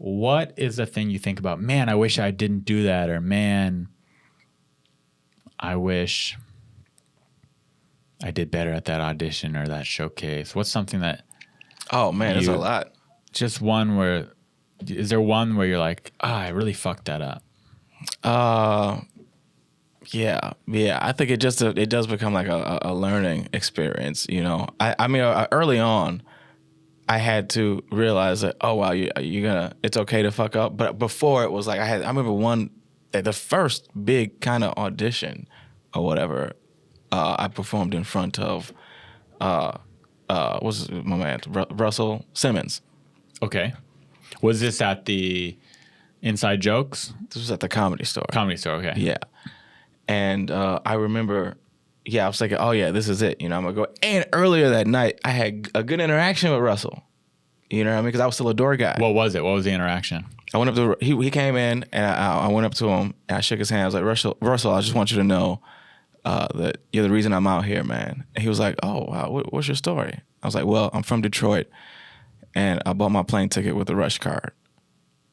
what is the thing you think about? Man, I wish I didn't do that, or man, I wish I did better at that audition or that showcase. What's something that? Oh man, there's a lot. Just one where. Is there one where you're like, I really fucked that up? Yeah. I think it does become like a learning experience. You know, I mean, early on, I had to realize that it's okay to fuck up. But before it was like I remember the first big kind of audition or whatever. I performed in front of what's my man Russell Simmons. Okay. Was this at the Inside Jokes? This was at the Comedy Store. Comedy Store, okay. Yeah. And I remember, I was thinking, oh, yeah, this is it. You know, I'm going to go. And earlier that night, I had a good interaction with Russell. You know what I mean? Because I was still a door guy. What was it? What was the interaction? I went up to, he came in, and I went up to him, and I shook his hand. I was like, Russell, I just want you to know that you're the reason I'm out here, man. And he was like, oh, wow, what's your story? I was like, well, I'm from Detroit, and I bought my plane ticket with a Rush card.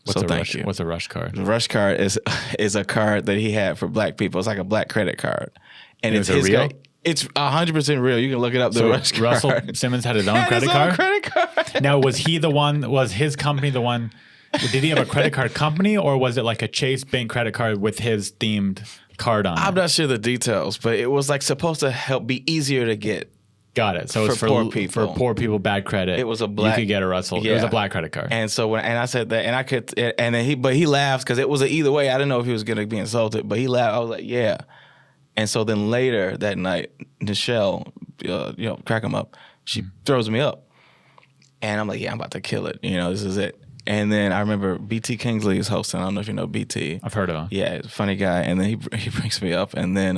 Thank you. What's a Rush card? The Rush card is a card that he had for black people. It's like a black credit card. And it's his real? It's 100% real. You can look it up. The Rush card. Russell Simmons had his own credit card? Now, was his company the one, did he have a credit card company, or was it like a Chase Bank credit card with his themed card on it? I'm not sure the details, but it was like supposed to be easier to get. Got it. So it's for poor people. For poor people, bad credit. It was a black. You could get a Russell. Yeah. It was a black credit card. And so I said that, and I could, and then he laughed because it was either way. I didn't know if he was gonna be insulted, but he laughed. I was like, yeah. And so then later that night, Nichelle, crack him up. She throws me up, and I'm like, yeah, I'm about to kill it. You know, this is it. And then I remember BT Kingsley is hosting. I don't know if you know BT. I've heard of him. Yeah, he's a funny guy. And then he brings me up, and then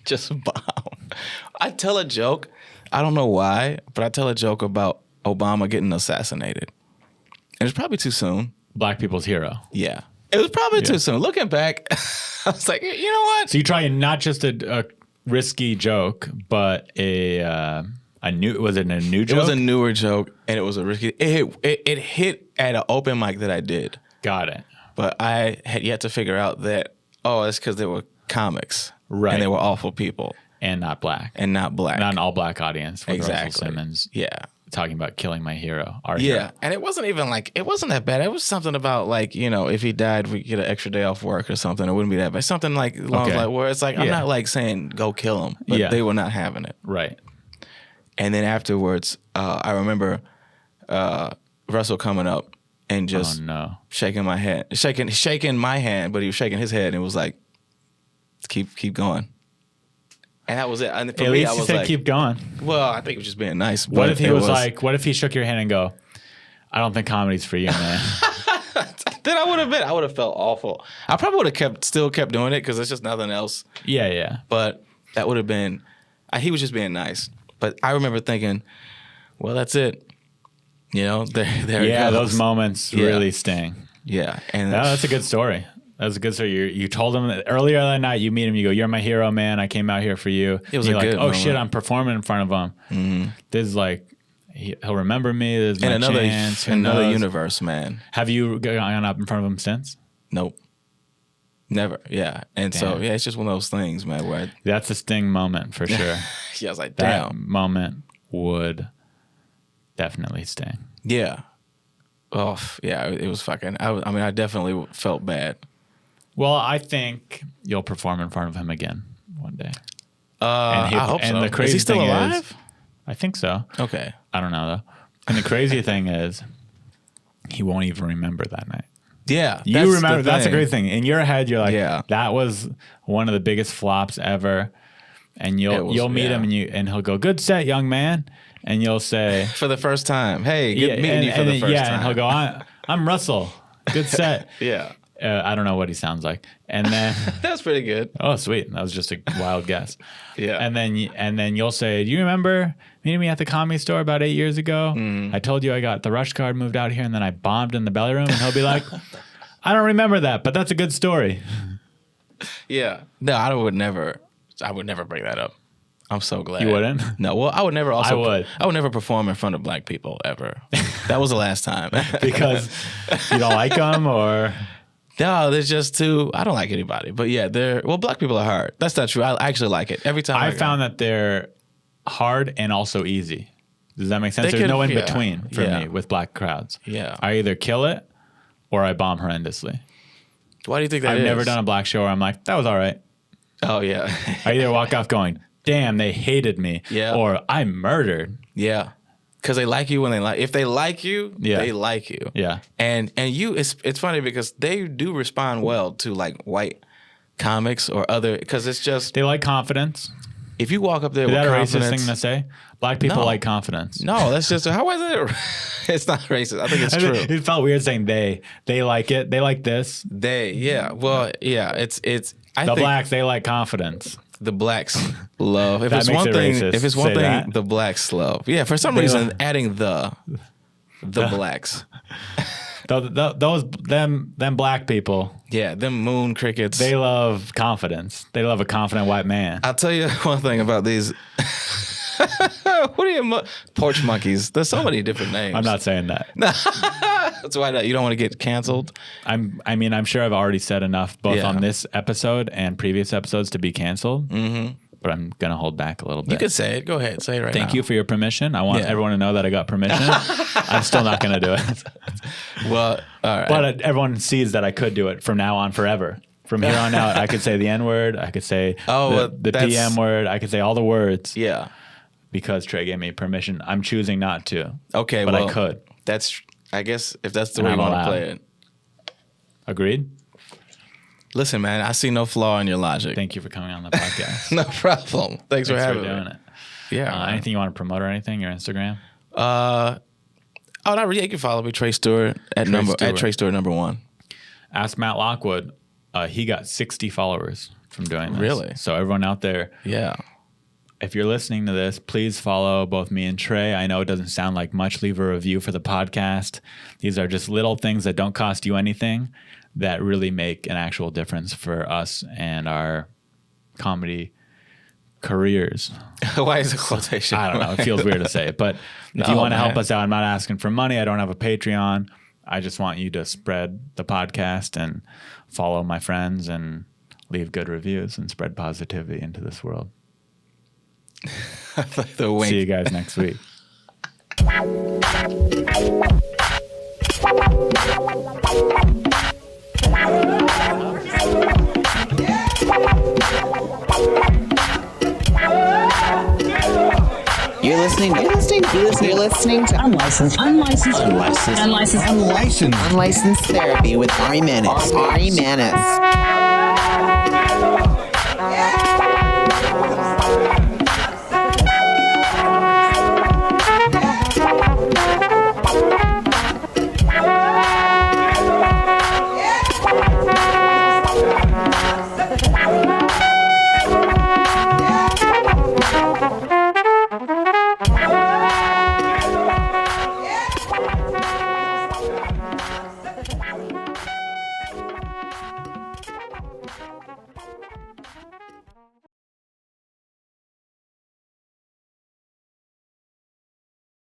just bomb. I tell a joke. I don't know why, but I tell a joke about Obama getting assassinated. And it's probably too soon. Black people's hero. Yeah. It was probably too soon. Looking back, I was like, you know what? So you try not just a risky joke, but was it a new joke? It was a newer joke, and it was a risky. It hit at an open mic that I did. Got it. But I had yet to figure out that, that's because they were comics. Right. And they were awful people. And not black. Not an all black audience with exactly. Russell Simmons. Yeah. Talking about killing my hero. Our hero. And it wasn't even it wasn't that bad. It was something about if he died, we get an extra day off work or something. It wouldn't be that bad. Something where it's like, I'm not saying go kill him, but they were not having it. Right. And then afterwards, I remember Russell coming up and just shaking my hand, shaking my hand, but he was shaking his head, and it was like, keep going. And that was it. And for me, I was like, keep going. Well, I think it was just being nice. What if he was like, what if he shook your hand and go, I don't think comedy's for you, man? Then I would have felt awful. I probably would have still kept doing it because there's just nothing else. Yeah. But that would have been, he was just being nice. But I remember thinking, well, that's it. You know, there it goes. Those moments really sting. Yeah. And that's a good story. That's a good story. You told him that earlier that night, you meet him, you go, you're my hero, man. I came out here for you. It was a good moment. Shit, I'm performing in front of him. Mm-hmm. This is like, he'll remember me. This is my chance. Another universe, man. Have you gone up in front of him since? Nope. Never. Yeah. And so, it's just one of those things, man, where that's a sting moment for sure. I was like, damn. That moment would definitely sting. Yeah. Oh, yeah, it was fucking, I definitely felt bad. Well, I think you'll perform in front of him again one day. I hope so. The crazy is he still thing alive? I think so. Okay. I don't know, though. And the crazy thing is, he won't even remember that night. Yeah. You remember. That's a great thing. In your head, you're like, yeah, that was one of the biggest flops ever. And you'll meet him and he'll go, good set, young man. And you'll say, for the first time, hey, good meeting you for the first time. Yeah, and he'll go, I'm Russell. Good set. Yeah. I don't know what he sounds like. And then that's pretty good. Oh, sweet. That was just a wild guess. Yeah. And then you'll say, do you remember meeting me at the Comedy Store about 8 years ago? I told you I got the Rush card, moved out here, and then I bombed in the belly room. And he'll be like, I don't remember that, but that's a good story. Yeah. No, I would never bring that up. I'm so glad. You wouldn't? No. Well, I would never. Also, I would. I would never perform in front of black people ever. That was the last time. Because you don't like them, or No, there's just too. I don't like anybody, but yeah, black people are hard. That's not true. I actually like it every time. I found that they're hard and also easy. Does that make sense? There's no in between for me with black crowds. Yeah, I either kill it or I bomb horrendously. Why do you think that I've never done a black show where I'm like, that was all right. Oh yeah. I either walk off going, damn, they hated me, or I murdered. Yeah. Because they like you when they like. If they like you, they like you. Yeah. And you, it's funny because they do respond well to like white comics or other. Because it's just they like confidence. If you walk up there with confidence, is that a racist thing to say? Black people like confidence. No, that's just how is it? It's not racist. I think it's true. It felt weird saying they. They like it. They like this. Well, yeah. It's. I the think blacks, they like confidence. The blacks love. If that it's makes one it thing, racist. if it's one Say thing, that. the blacks love. Yeah, for some reason, adding the blacks. Them black people. Yeah, them moon crickets. They love confidence. They love a confident white man. I'll tell you one thing about these. What are you porch monkeys? There's so many different names. I'm not saying that. That's why you don't want to get canceled. I'm sure I've already said enough both on this episode and previous episodes to be canceled. Mm-hmm. But I'm gonna hold back a little bit. You could say it. Go ahead. Say it right now. Thank you for your permission. I want everyone to know that I got permission. I'm still not gonna do it. Well, all right. But everyone sees that I could do it from now on forever. From here on out, I could say the N word. I could say the PM word. I could say all the words. Yeah. Because Trey gave me permission. I'm choosing not to. Okay, but I could. I guess if that's the way you want to play it. Agreed? Listen, man, I see no flaw in your logic. Thank you for coming on the podcast. No problem. Thanks for having doing me. it. Yeah. Anything you want to promote or anything? Your Instagram? Not really. You can follow me, Tre Stewart, at Tre Stewart #1. Ask Matt Lockwood. He got 60 followers from doing this. Really? So everyone out there. Yeah. If you're listening to this, please follow both me and Trey. I know it doesn't sound like much. Leave a review for the podcast. These are just little things that don't cost you anything that really make an actual difference for us and our comedy careers. Why is it quotation? I don't know. It feels weird to say it. But if you want to help us out, I'm not asking for money. I don't have a Patreon. I just want you to spread the podcast and follow my friends and leave good reviews and spread positivity into this world. See you guys next week. You're listening to Unlicensed Therapy with Ari Mannis.